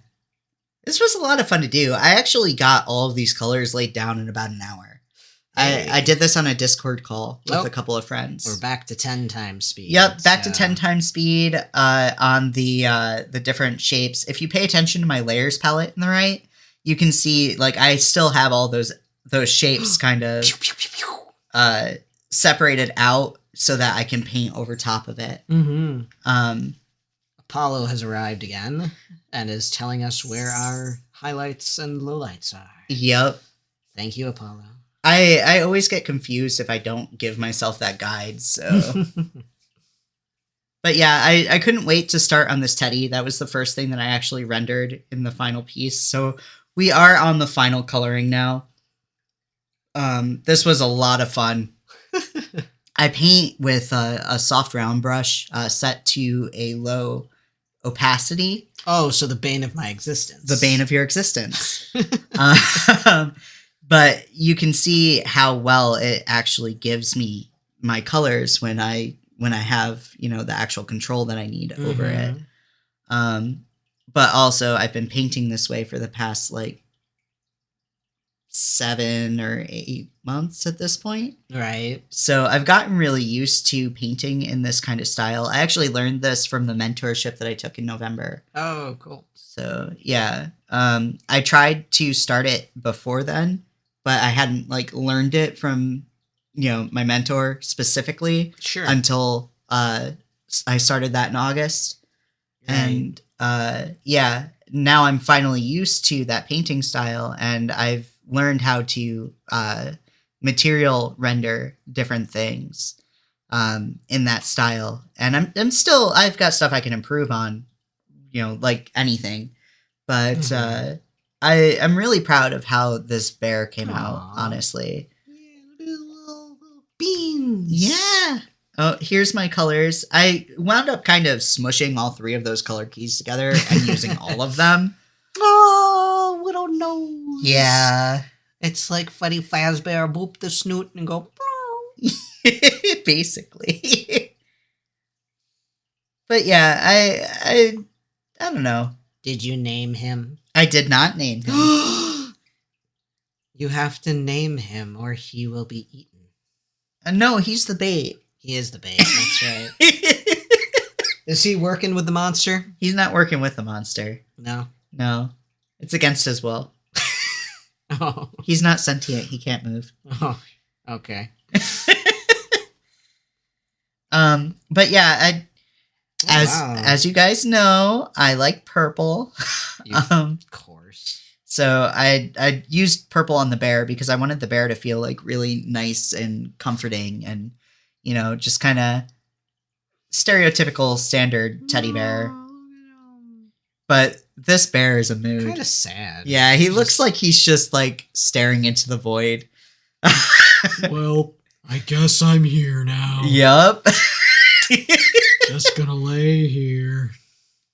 This was a lot of fun to do. I actually got all of these colors laid down in about an hour. Hey. I did this on a Discord call with a couple of friends. We're back to 10 times speed. Yep, back to 10 times speed on the different shapes. If you pay attention to my layers palette in the right, you can see, like, I still have all those shapes kind of separated out so that I can paint over top of it. Apollo has arrived again and is telling us where our highlights and lowlights are. Yep. Thank you, Apollo. I always get confused if I don't give myself that guide, so... But yeah, I couldn't wait to start on this teddy. That was the first thing that I actually rendered in the final piece. So we are on the final coloring now. This was a lot of fun. I paint with a soft round brush set to a low opacity. Oh, so the bane of my existence. The bane of your existence. But you can see how well it actually gives me my colors when I have, the actual control that I need over it. But also I've been painting this way for the past 7 or 8 months at this point. Right. So I've gotten really used to painting in this kind of style. I actually learned this from the mentorship that I took in November. Oh, cool. So yeah, I tried to start it before then, but I hadn't learned it from my mentor specifically until I started that in August. Right. And now I'm finally used to that painting style, and I've learned how to material render different things in that style. And I've got stuff I can improve on, like anything. But I'm really proud of how this bear came out, honestly. Beans. Yeah. Oh, here's my colors. I wound up kind of smushing all 3 of those color keys together and using all of them. Oh, little nose. Yeah. It's like Freddy Fazbear boop the snoot and go. Basically. But yeah, I don't know. Did you name him? I did not name him. You have to name him or he will be eaten. No, he's the bait. He is the bait. That's right. Is he working with the monster? He's not working with the monster. No. It's against his will. Oh. He's not sentient. He can't move. Oh, okay. But yeah, as you guys know, I like purple. Of course. So I used purple on the bear because I wanted the bear to feel really nice and comforting and, just kind of stereotypical standard teddy bear. But this bear is a mood. Kind of sad. Yeah, he looks like he's just staring into the void. Well, I guess I'm here now. Yup. Just gonna lay here.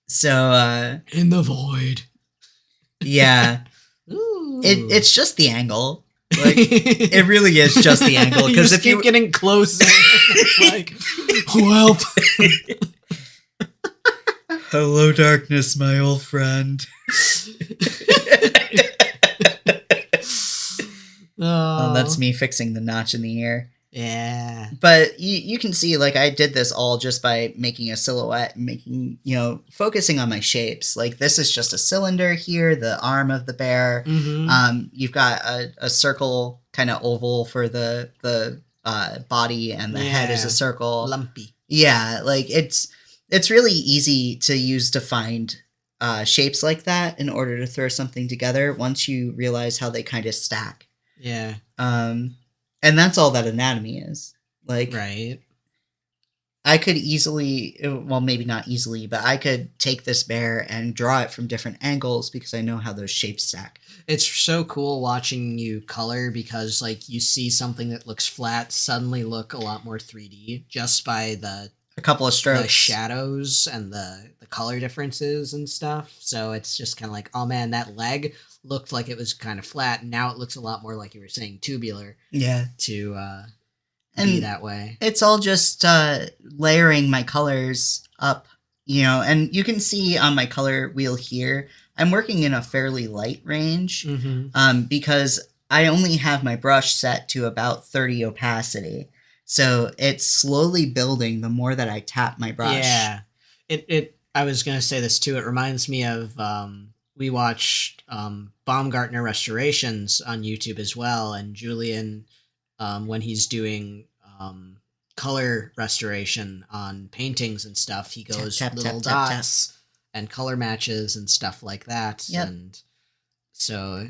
So, in the void. Yeah. Ooh. It's just the angle. It really is just the angle. Because if you keep getting closer, it's well. Hello, darkness, my old friend. Oh, that's me fixing the notch in the ear. Yeah. But you can see, I did this all just by making a silhouette and making, focusing on my shapes. This is just a cylinder here, the arm of the bear. Mm-hmm. You've got a circle kind of oval for the body, and the head is a circle. Lumpy. Yeah, it's really easy to use defined shapes like that in order to throw something together once you realize how they kind of stack. Yeah. And that's all that anatomy is. Right. I could easily, well, maybe not easily, but I could take this bear and draw it from different angles because I know how those shapes stack. It's so cool watching you color because, you see something that looks flat suddenly look a lot more 3D just by a couple of strokes, the shadows and the color differences and stuff. So it's just kind of oh man, that leg looked like it was kind of flat. And now it looks a lot more like you were saying tubular. Yeah. To and be that way. It's all just layering my colors up, and you can see on my color wheel here, I'm working in a fairly light range because I only have my brush set to about 30 opacity. So it's slowly building the more that I tap my brush. Yeah. I was going to say this too. It reminds me of, we watched Baumgartner restorations on YouTube as well. And Julian, when he's doing color restoration on paintings and stuff. He goes Tap, tap, little tap, tap, tap. dots and color matches and stuff like that. Yep. And so,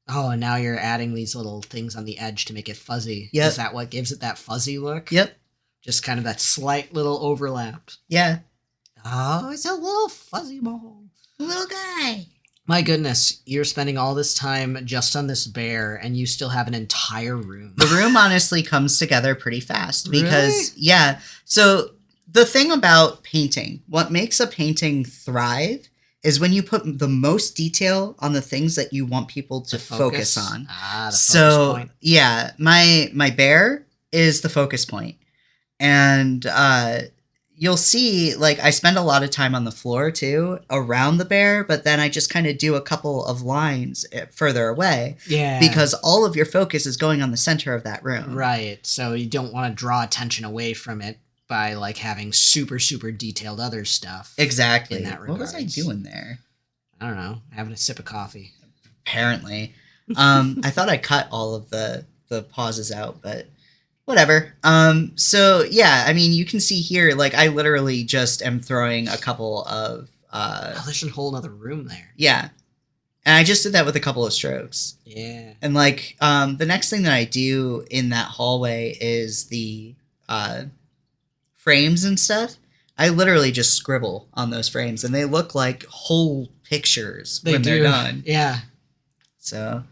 and now you're adding these little things on the edge to make it fuzzy. Yep. Is that what gives it that fuzzy look? Yep. Just kind of that slight little overlap. Yeah. Oh, it's a little fuzzy ball. Little guy. My goodness, you're spending all this time just on this bear, and you still have an entire room. The room honestly comes together pretty fast because, Really? yeah. So the thing about painting, what makes a painting thrive is when you put the most detail on the things that you want people to focus on. The So, focus point. yeah, my bear is the focus point. And you'll see, like, I spend a lot of time on the floor, too, around the bear, but then I just kind of do a couple of lines further away. Yeah. Because all of your focus is going on the center of that room. Right, so you don't want to draw attention away from it by, like, having super, super detailed other stuff. Exactly. In that What was I regards. doing there? I don't know, having a sip of coffee. Apparently. I thought I cut all of the pauses out, but whatever. So yeah, I mean, you can see here, like, I literally just am throwing a couple of There's a whole other room there. yeah. And I just did that with a couple of strokes. Yeah. And like the next thing that I do in that hallway is the frames and stuff. I literally just scribble on those frames and they look like whole pictures when they're done. Yeah. So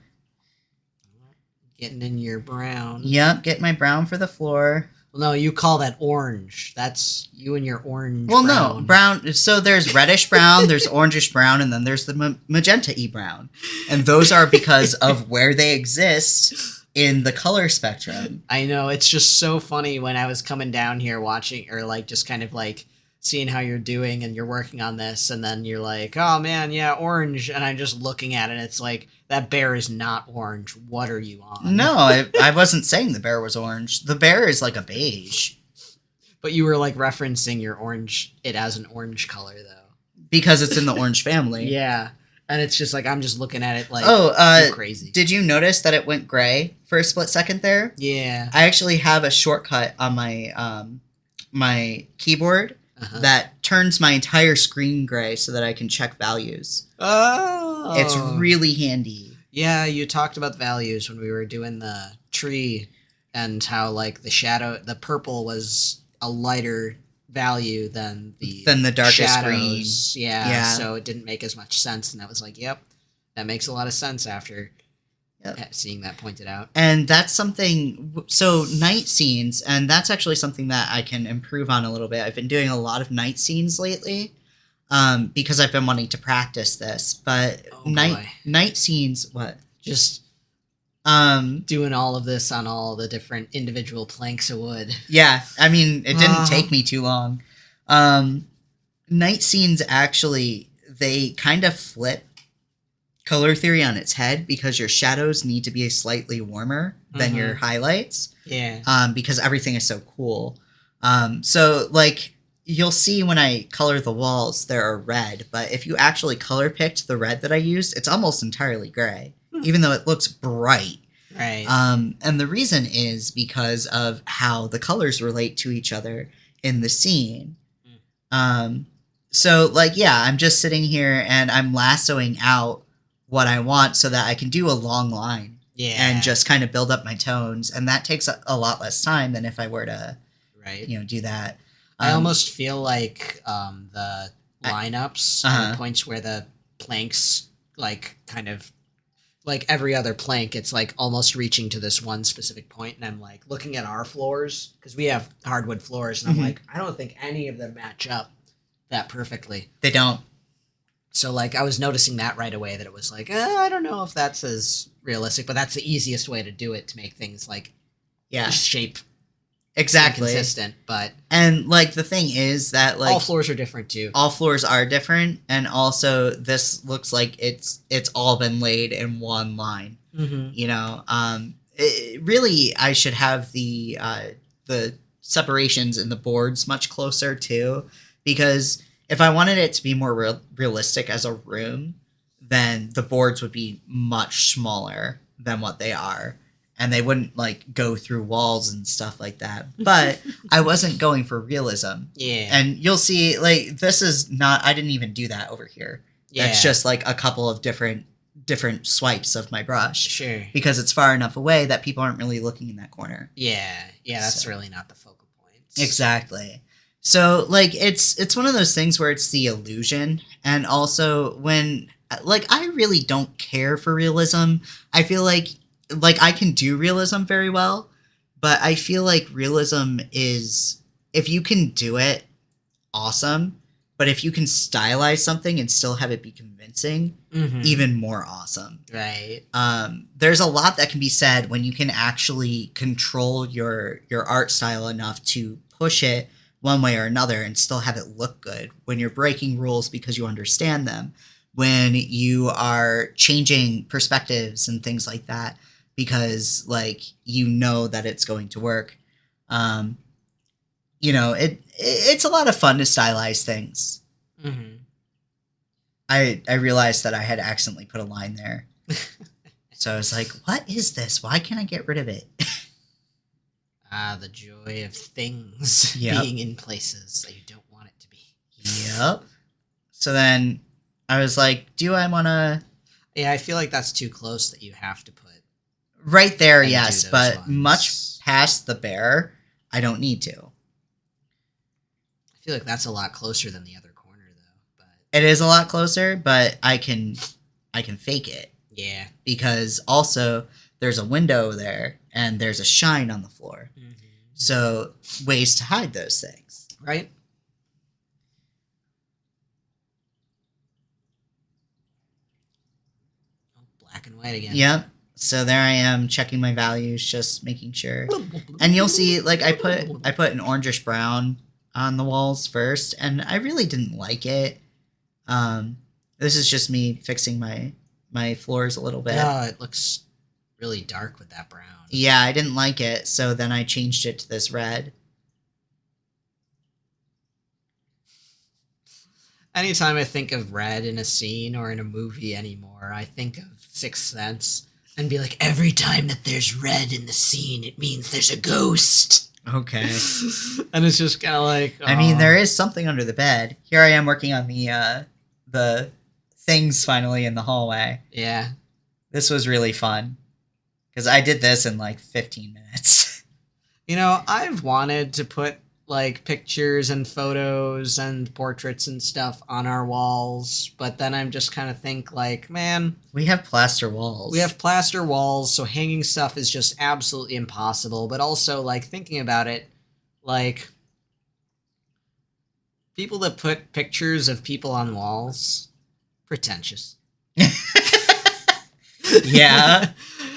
Getting in your brown. yep, get my brown for the floor. Well, no, you call that orange. That's you and your orange. Well, brown. no, brown. So there's reddish brown, there's orangish brown, and then there's the magenta-y brown. And those are because of where they exist in the color spectrum. I know, it's just so funny when I was coming down here watching, or like just kind of like seeing how you're doing and you're working on this, and then you're like, oh man, yeah, orange. And I'm just looking at it, and it's like, that bear is not orange. What are you on? No, I wasn't saying the bear was orange. The bear is like a beige. But you were like referencing your orange, it as an orange color though. Because it's in the orange family. Yeah. And it's just like, I'm just looking at it like, Oh, crazy. Did you notice that it went gray for a split second there? Yeah. I actually have a shortcut on my my keyboard that turns my entire screen gray so that I can check values. Oh. It's really handy. Yeah, you talked about the values when we were doing the tree and how like the purple was a lighter value than the darkest shadows. green. Yeah, so it didn't make as much sense, and I was like, yep, that makes a lot of sense after seeing that pointed out. And that's something, so night scenes, and that's actually something that I can improve on a little bit. I've been doing a lot of night scenes lately because I've been wanting to practice this, but night scenes, what? Just doing all of this on all the different individual planks of wood. Yeah, I mean, it didn't take me too long. Night scenes, actually, they kind of flip color theory on its head because your shadows need to be slightly warmer than your highlights. Yeah. Because everything is so cool. So, like, you'll see when I color the walls, they're red, but if you actually color picked the red that I used, it's almost entirely gray, even though it looks bright. Right. And the reason is because of how the colors relate to each other in the scene. So, like, yeah, I'm just sitting here and I'm lassoing out what I want so that I can do a long line. Yeah. And just kind of build up my tones. And that takes a lot less time than if I were to, do that. I almost feel like the lineups and the points where the planks, like, kind of, like every other plank, it's like almost reaching to this one specific point. And I'm like looking at our floors, because we have hardwood floors, and I'm like, I don't think any of them match up that perfectly. They don't. So, like, I was noticing that right away, that it was like, I don't know if that's as realistic, but that's the easiest way to do it, to make things, like, shape exactly consistent. But and, like, the thing is that, like, all floors are different, too. All floors are different, and also this looks like it's all been laid in one line. You know, really, I should have the separations in the boards much closer, too, because if I wanted it to be more realistic as a room, then the boards would be much smaller than what they are. and they wouldn't like go through walls and stuff like that. But I wasn't going for realism. Yeah. And you'll see, like, this is not, I didn't even do that over here. Yeah. That's just like a couple of different swipes of my brush. Sure. Because it's far enough away that people aren't really looking in that corner. Yeah. Yeah, that's really not the focal point. Exactly. So, like, it's one of those things where it's the illusion. And also when, like, I really don't care for realism. I feel like I can do realism very well, but I feel like realism is, if you can do it, awesome. But if you can stylize something and still have it be convincing, even more awesome. Right. There's a lot that can be said when you can actually control your art style enough to push it one way or another and still have it look good. When you're breaking rules because you understand them. When you are changing perspectives and things like that because, like, you know that it's going to work. You know, it's a lot of fun to stylize things. Mm-hmm. I realized that I had accidentally put a line there. So I was like, what is this? Why can't I get rid of it? The joy of things being in places that you don't want it to be. Yep. So then I was like, do I want to... Yeah, I feel like that's too close that you have to put... Right there, yes. But ones. Much past the bear, I don't need to. I feel like that's a lot closer than the other corner, though. But it is a lot closer, but I can fake it. Yeah. Because also there's a window there and there's a shine on the floor. Mm-hmm. So ways to hide those things. Right. Oh, black and white again. Yep. So there I am checking my values, just making sure. And you'll see, like, I put an orangish brown on the walls first, and I really didn't like it. This is just me fixing my floors a little bit. Yeah, it looks really dark with that brown. Yeah, I didn't like it, so then I changed it to this red. Anytime I think of red in a scene or in a movie anymore, I think of Sixth Sense and be like, every time that there's red in the scene, it means there's a ghost. Okay. And it's just kind of like... I mean, there is something under the bed. Here I am working on the things finally in the hallway. Yeah. This was really fun. Because I did this in like 15 minutes. You know, I've wanted to put like pictures and photos and portraits and stuff on our walls, but then I'm just kind of think like, man, we have plaster walls. We have plaster walls, so hanging stuff is just absolutely impossible. But also, like, thinking about it, like, people that put pictures of people on walls, pretentious. Yeah.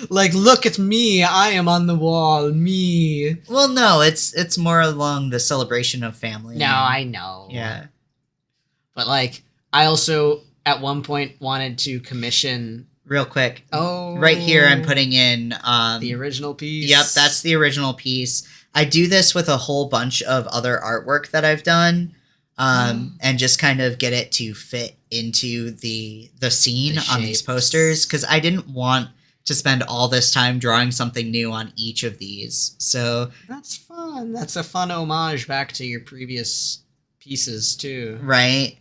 Like, look at me, I am on the wall, me. Well, no, it's more along the celebration of family. No, I know. Yeah. But, like, I also, at one point, wanted to commission... Real quick. Oh. Right here, I'm putting in... the original piece. Yep, that's the original piece. I do this with a whole bunch of other artwork that I've done. And just kind of get it to fit into the scene on these posters. Because I didn't want to spend all this time drawing something new on each of these. So that's fun. That's a fun homage back to your previous pieces too. Right.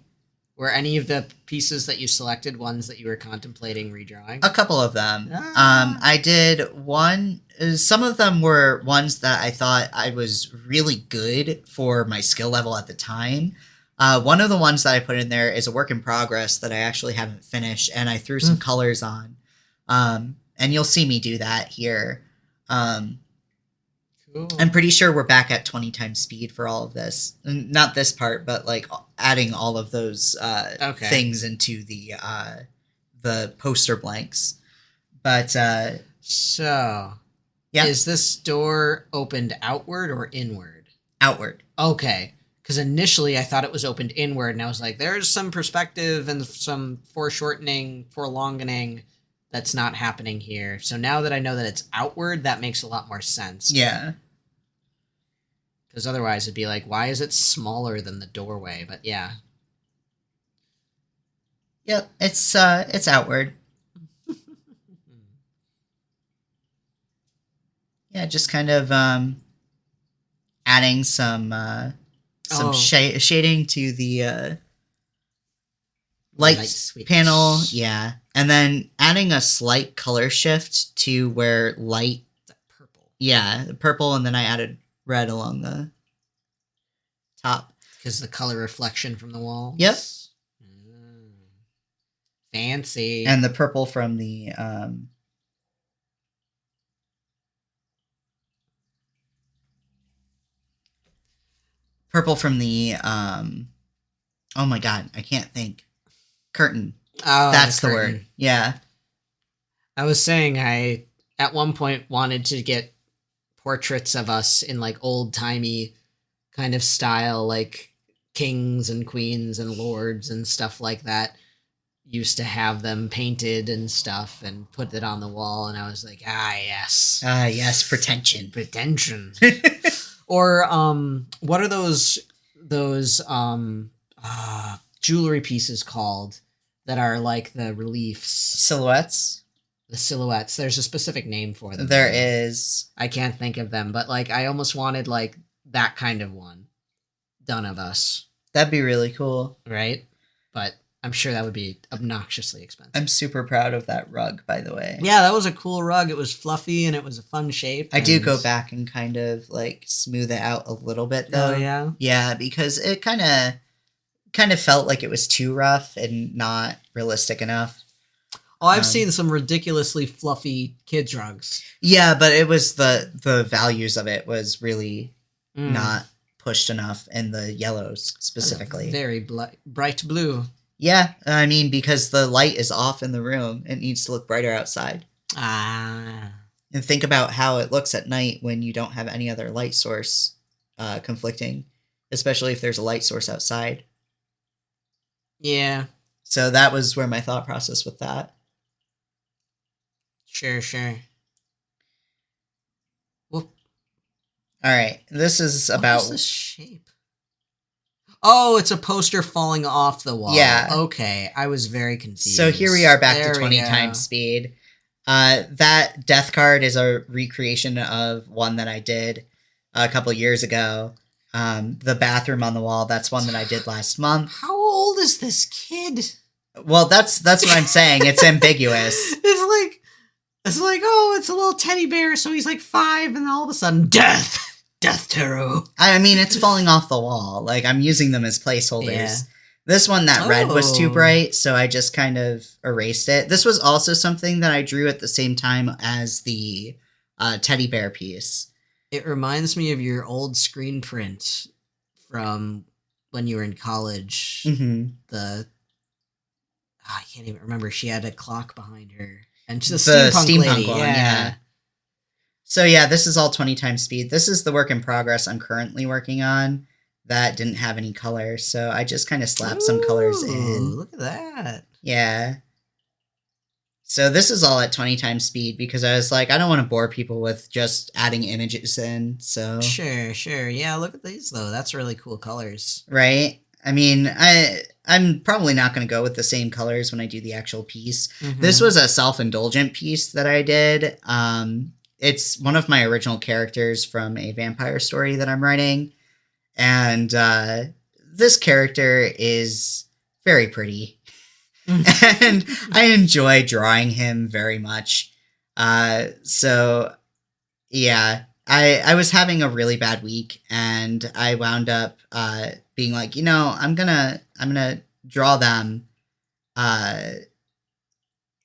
Were any of the pieces that you selected ones that you were contemplating redrawing? A couple of them. I did one. Some of them were ones that I thought I was really good for my skill level at the time. One of the ones that I put in there is a work in progress that I actually haven't finished, and I threw some colors on. And you'll see me do that here. Cool. I'm pretty sure we're back at 20 times speed for all of this. Not this part, but like adding all of those things into the poster blanks. But so, yeah. Is this door opened outward or inward? Outward. Okay. Because initially I thought it was opened inward, and I was like, there's some perspective and some foreshortening, forlongening that's not happening here. So now that I know that it's outward, that makes a lot more sense. Yeah. Because otherwise it'd be like, why is it smaller than the doorway? But yeah. Yep, it's outward. yeah, just kind of adding some shading to the light switch. panel, yeah, and then adding a slight color shift to where light, Purple. yeah, purple, and then I added red along the top. Because the color reflection from the wall. Yep. Fancy. And the purple from the oh my god, I can't think. Curtain. Oh, That's the curtain. word. Yeah. I was saying I at one point wanted to get portraits of us in like old-timey kind of style, like kings and queens and lords and stuff like that. Used to have them painted and stuff and put it on the wall, and I was like, yes. Yes, pretension. Or what are those jewelry pieces called that are like the reliefs? Silhouettes? The silhouettes. There's a specific name for them. There is. I can't think of them, but like I almost wanted like that kind of one done of us. That'd be really cool. Right? But I'm sure that would be obnoxiously expensive. I'm super proud of that rug, by the way. Yeah, that was a cool rug. It was fluffy and it was a fun shape. I do go back and kind of like smooth it out a little bit though. Oh yeah? Yeah, because it kind of felt like it was too rough and not realistic enough. Oh, I've seen some ridiculously fluffy kids rugs. Yeah, but it was the values of it was really not pushed enough, and the yellows specifically. Very bright blue. Yeah, I mean, because the light is off in the room, it needs to look brighter outside. Ah. And think about how it looks at night when you don't have any other light source conflicting, especially if there's a light source outside. Yeah. So that was where my thought process with that. Sure. Well, all right, this is about... What is this shape? Oh, it's a poster falling off the wall. Yeah. Okay, I was very confused. So here we are back There to we 20 go. times speed. That death card is a recreation of one that I did a couple years ago. The bathroom on the wall, that's one that I did last month. How old is this kid? Well, that's what I'm saying. It's ambiguous. It's like, oh, it's a little teddy bear, so he's like 5, and all of a sudden, death tarot. I mean, it's falling off the wall. Like, I'm using them as placeholders. Yeah. This one, that red was too Oh. bright, so I just kind of erased it. This was also something that I drew at the same time as the teddy bear piece. It reminds me of your old screen print from when you were in college. Mm-hmm. I can't even remember. She had a clock behind her. And she's The a steampunk lady. one, Yeah. So yeah, this is all 20 times speed. This is the work in progress I'm currently working on that didn't have any color. So I just kind of slapped some colors in. Ooh, look at that. Yeah. So this is all at 20 times speed because I was like, I don't want to bore people with just adding images in. So Sure. Yeah, look at these though. That's really cool colors. right. I mean, I'm probably not going to go with the same colors when I do the actual piece. Mm-hmm. This was a self-indulgent piece that I did. It's one of my original characters from a vampire story that I'm writing. And this character is very pretty. And I enjoy drawing him very much. So, yeah, I was having a really bad week, and I wound up being like, I'm gonna draw them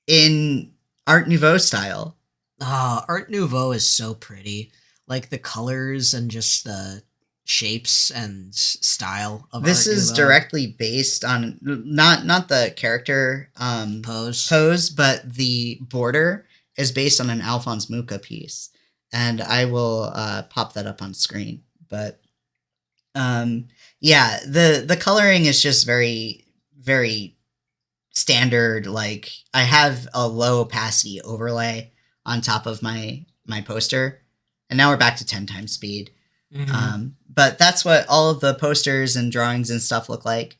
in Art Nouveau style. Art Nouveau is so pretty. Like the colors and just the shapes and style of This Art is Nouveau. directly based on not the character pose, but the border is based on an Alphonse Mucha piece, and I will pop that up on screen. But yeah, the coloring is just very, very standard. Like I have a low opacity overlay on top of my poster, and now we're back to 10 times speed. Mhm. But that's what all of the posters and drawings and stuff look like.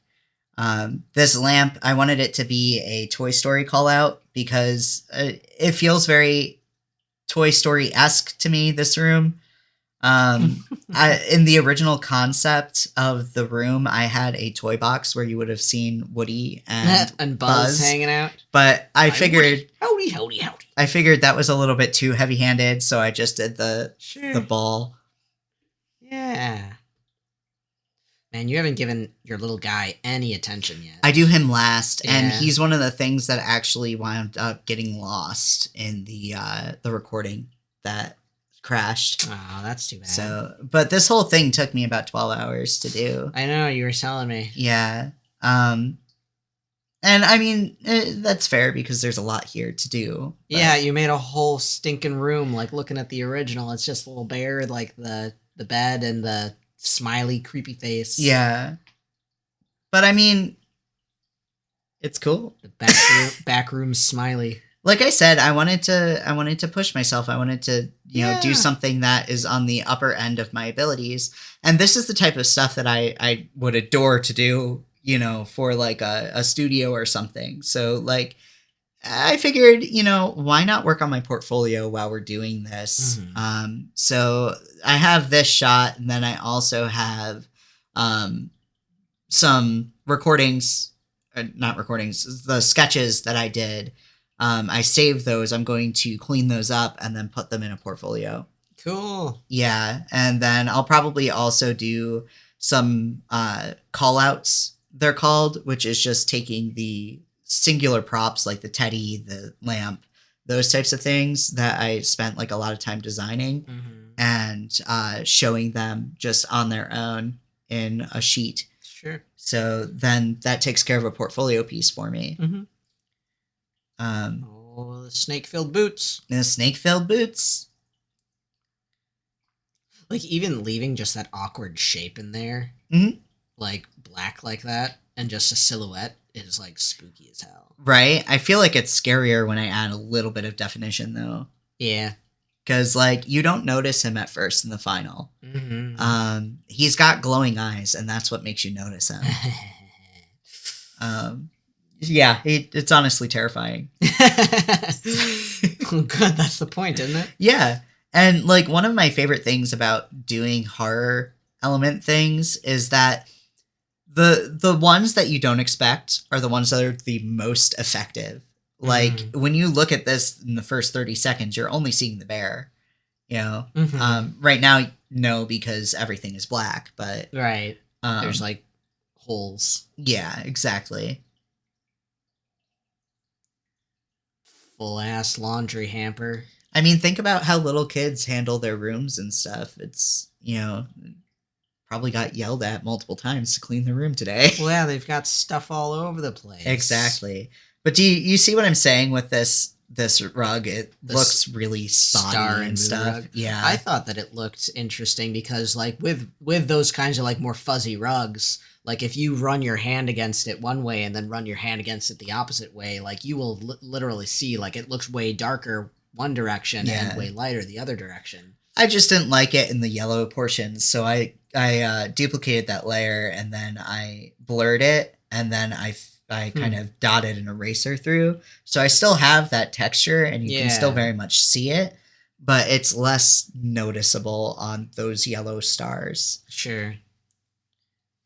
This lamp, I wanted it to be a Toy Story call out because it feels very Toy Story-esque to me, this room. In the original concept of the room, I had a toy box where you would have seen Woody and Buzz hanging out. But I figured, Howdy. I figured that was a little bit too heavy-handed, so I just did the ball. Yeah. Man, you haven't given your little guy any attention yet. I do him last, and Yeah. he's one of the things that actually wound up getting lost in the recording that crashed. Oh, that's too bad. So, but this whole thing took me about 12 hours to do. I know, you were telling me. Yeah. And I mean, that's fair because there's a lot here to do. But Yeah, you made a whole stinking room, like looking at the original. It's just a little bear, like the bed and the smiley, creepy face. Yeah. But I mean, it's cool. The back room smiley. Like I said, I wanted to push myself. I wanted to, do Yeah. something that is on the upper end of my abilities. And this is the type of stuff that I would adore to do, for like a studio or something. So like, I figured, why not work on my portfolio while we're doing this? Mhm. So I have this shot, and then I also have some recordings, not recordings, the sketches that I did. I saved those. I'm going to clean those up and then put them in a portfolio. Cool. Yeah, and then I'll probably also do some call outs, they're called, which is just taking the singular props like the teddy, the lamp, those types of things that I spent like a lot of time designing Mm-hmm. and showing them just on their own in a sheet. Sure. So then that takes care of a portfolio piece for me. Mm-hmm. The snake-filled boots. The snake-filled boots. Like, even leaving just that awkward shape in there, Mhm. like, black like that, and just a silhouette is, like, spooky as hell. Right? I feel like it's scarier when I add a little bit of definition, though. Yeah. Because, like, you don't notice him at first in the final. Mm-hmm. He's got glowing eyes, and that's what makes you notice him. Yeah, it's honestly terrifying. Well, good, that's the point, isn't it? Yeah. And, like, one of my favorite things about doing horror element things is that the ones that you don't expect are the ones that are the most effective. Like, when you look at this in the first 30 seconds, you're only seeing the bear, Mhm. Right now, no, because everything is black, but... Right. There's, like, holes. Yeah, exactly. Full-ass laundry hamper. I mean, think about how little kids handle their rooms and stuff. It's, probably got yelled at multiple times to clean the room today. Well, yeah, they've got stuff all over the place. Exactly. But do you see what I'm saying with this rug? It The looks really star spotty and and stuff. rug. Yeah. I thought that it looked interesting because, like, with those kinds of, like, more fuzzy rugs, like, if you run your hand against it one way and then run your hand against it the opposite way, like, you will literally see, like, it looks way darker one direction Yeah. and way lighter the other direction. I just didn't like it in the yellow portions, so I duplicated that layer and then I blurred it and then I kind of dotted an eraser through. So I still have that texture and you can still Yeah. very much see it, but it's less noticeable on those yellow stars. Sure.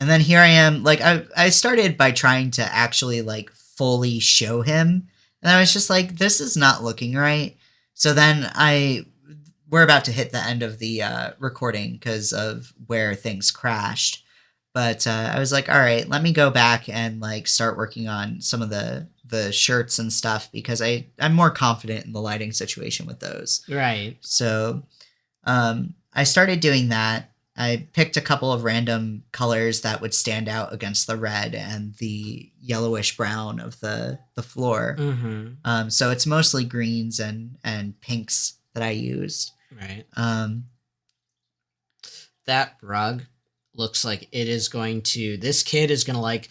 And then here I am, like, I started by trying to actually, like, fully show him. And I was just like, this is not looking right. So then we're about to hit the end of the recording because of where things crashed. But I was like, all right, let me go back and, like, start working on some of the shirts and stuff because I'm more confident in the lighting situation with those. Right. So I started doing that. I picked a couple of random colors that would stand out against the red and the yellowish brown of the floor. Mm-hmm. So it's mostly greens and pinks that I used. Right. Um, That rug looks like it is going to... This kid is going to, like,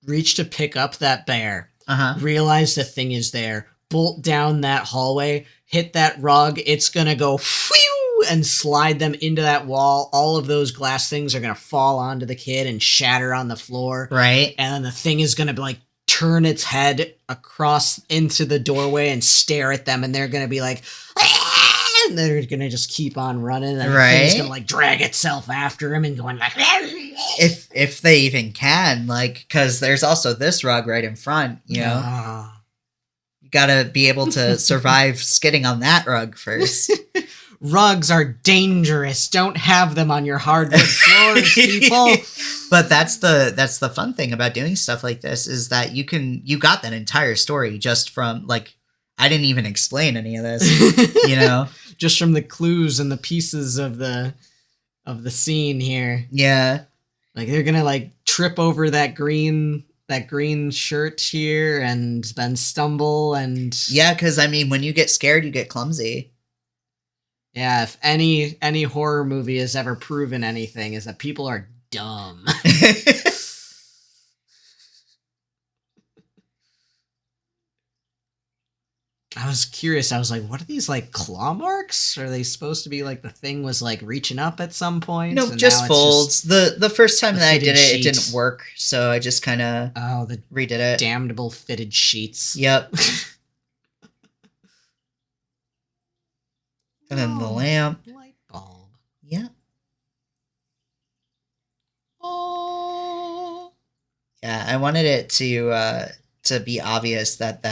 reach to pick up that bear, realize the thing is there, bolt down that hallway, hit that rug, it's going to go... Phew, and slide them into that wall. All of those glass things are going to fall onto the kid and shatter on the floor. Right. And then the thing is going to, like, turn its head across into the doorway and stare at them. And they're going to be like, "Ah!" And they're gonna just keep on running, and the Right? thing's gonna like drag itself after him and going like, If they even can, like, because there's also this rug right in front, you know? Ah. You gotta be able to survive skidding on that rug first. Rugs are dangerous. Don't have them on your hardwood floors, people. But that's the fun thing about doing stuff like this is that you got that entire story just from, like, I didn't even explain any of this, you know? Just from the clues and the pieces of the scene here. Yeah. Like they're gonna like trip over that green shirt here and then stumble and Yeah, because I mean, when you get scared, you get clumsy. yeah, if any horror movie has ever proven anything is that people are dumb. I was curious. I was like, what are these, like, claw marks? Are they supposed to be, like, the thing was, like, reaching up at some point? No, and just now it's folds. The first time a that I did fitted it, it sheet. didn't work, so I just kind of Oh, the redid it. damnable fitted sheets. Yep. And then the Oh, lamp. light bulb. Yep. Oh. Yeah, I wanted it to be obvious that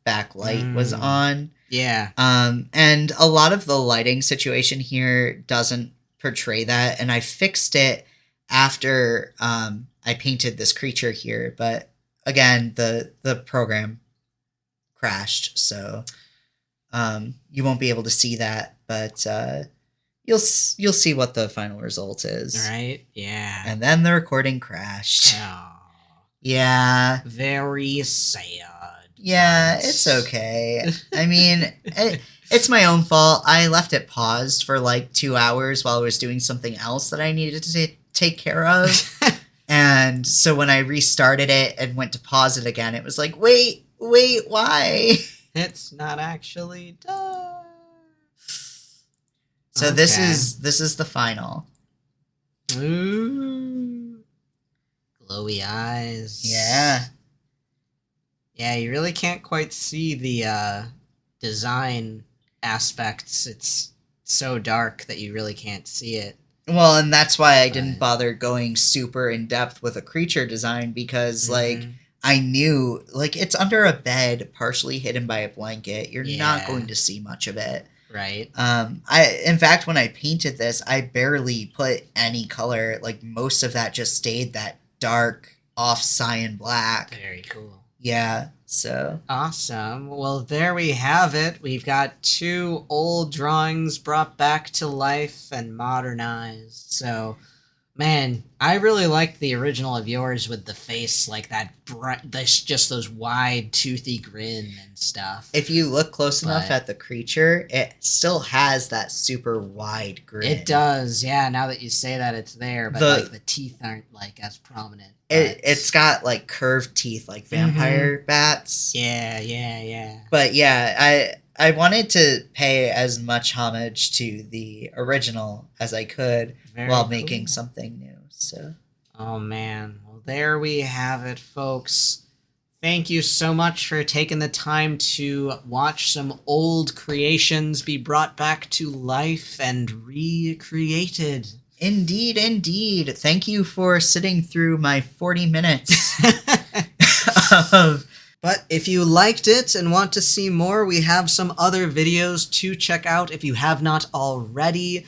backlight was on. Yeah. And a lot of the lighting situation here doesn't portray that, and I fixed it after I painted this creature here, but again, the program crashed, so you won't be able to see that, but you'll see what the final result is. Right? Yeah. And then the recording crashed. Oh, Yeah. very sad. Yeah, but- it's okay. I mean, it's my own fault. I left it paused for like 2 hours while I was doing something else that I needed to take care of. And so when I restarted it and went to pause it again, it was like, wait, why? It's not actually done. So this Okay. is the final. Ooh. Glowy eyes. Yeah. Yeah, you really can't quite see the design aspects. It's so dark that you really can't see it. Well, and that's why I didn't Right. bother going super in depth with a creature design because like Mhm. I knew, like, it's under a bed, partially hidden by a blanket. You're not Yeah. going to see much of it. Right. In fact, when I painted this, I barely put any color. Like, most of that just stayed that dark, off cyan black. Very cool. Yeah, so. Awesome. Well, there we have it. We've got 2 old drawings brought back to life and modernized. So, man, I really liked the original of yours with the face like that bright, just those wide, toothy grin and stuff. If you look close enough But- at the creature, it still has that super wide grin. It does, yeah. Now that you say that, it's there, but like the teeth aren't like as prominent. It's got like curved teeth like vampire bats. Yeah. But yeah, I wanted to pay as much homage to the original as I could Very while cool. making something new. So Oh man, well there we have it, folks. Thank you so much for taking the time to watch some old creations be brought back to life and recreated. indeed. Thank you for sitting through my 40 minutes of But if you liked it and want to see more, we have some other videos to check out if you have not already.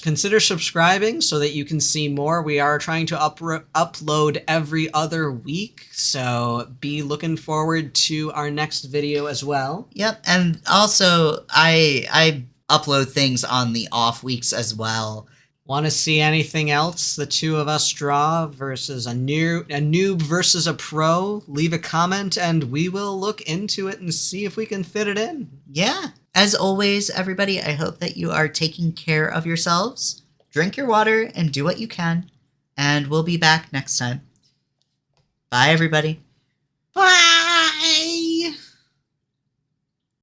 Consider subscribing so that you can see more. We are trying to upload every other week, so be looking forward to our next video as well. Yep, and also I upload things on the off weeks as well. Want to see anything else the two of us draw versus a noob versus a pro? Leave a comment and we will look into it and see if we can fit it in. Yeah. As always, everybody, I hope that you are taking care of yourselves. Drink your water and do what you can. And we'll be back next time. Bye, everybody. Bye!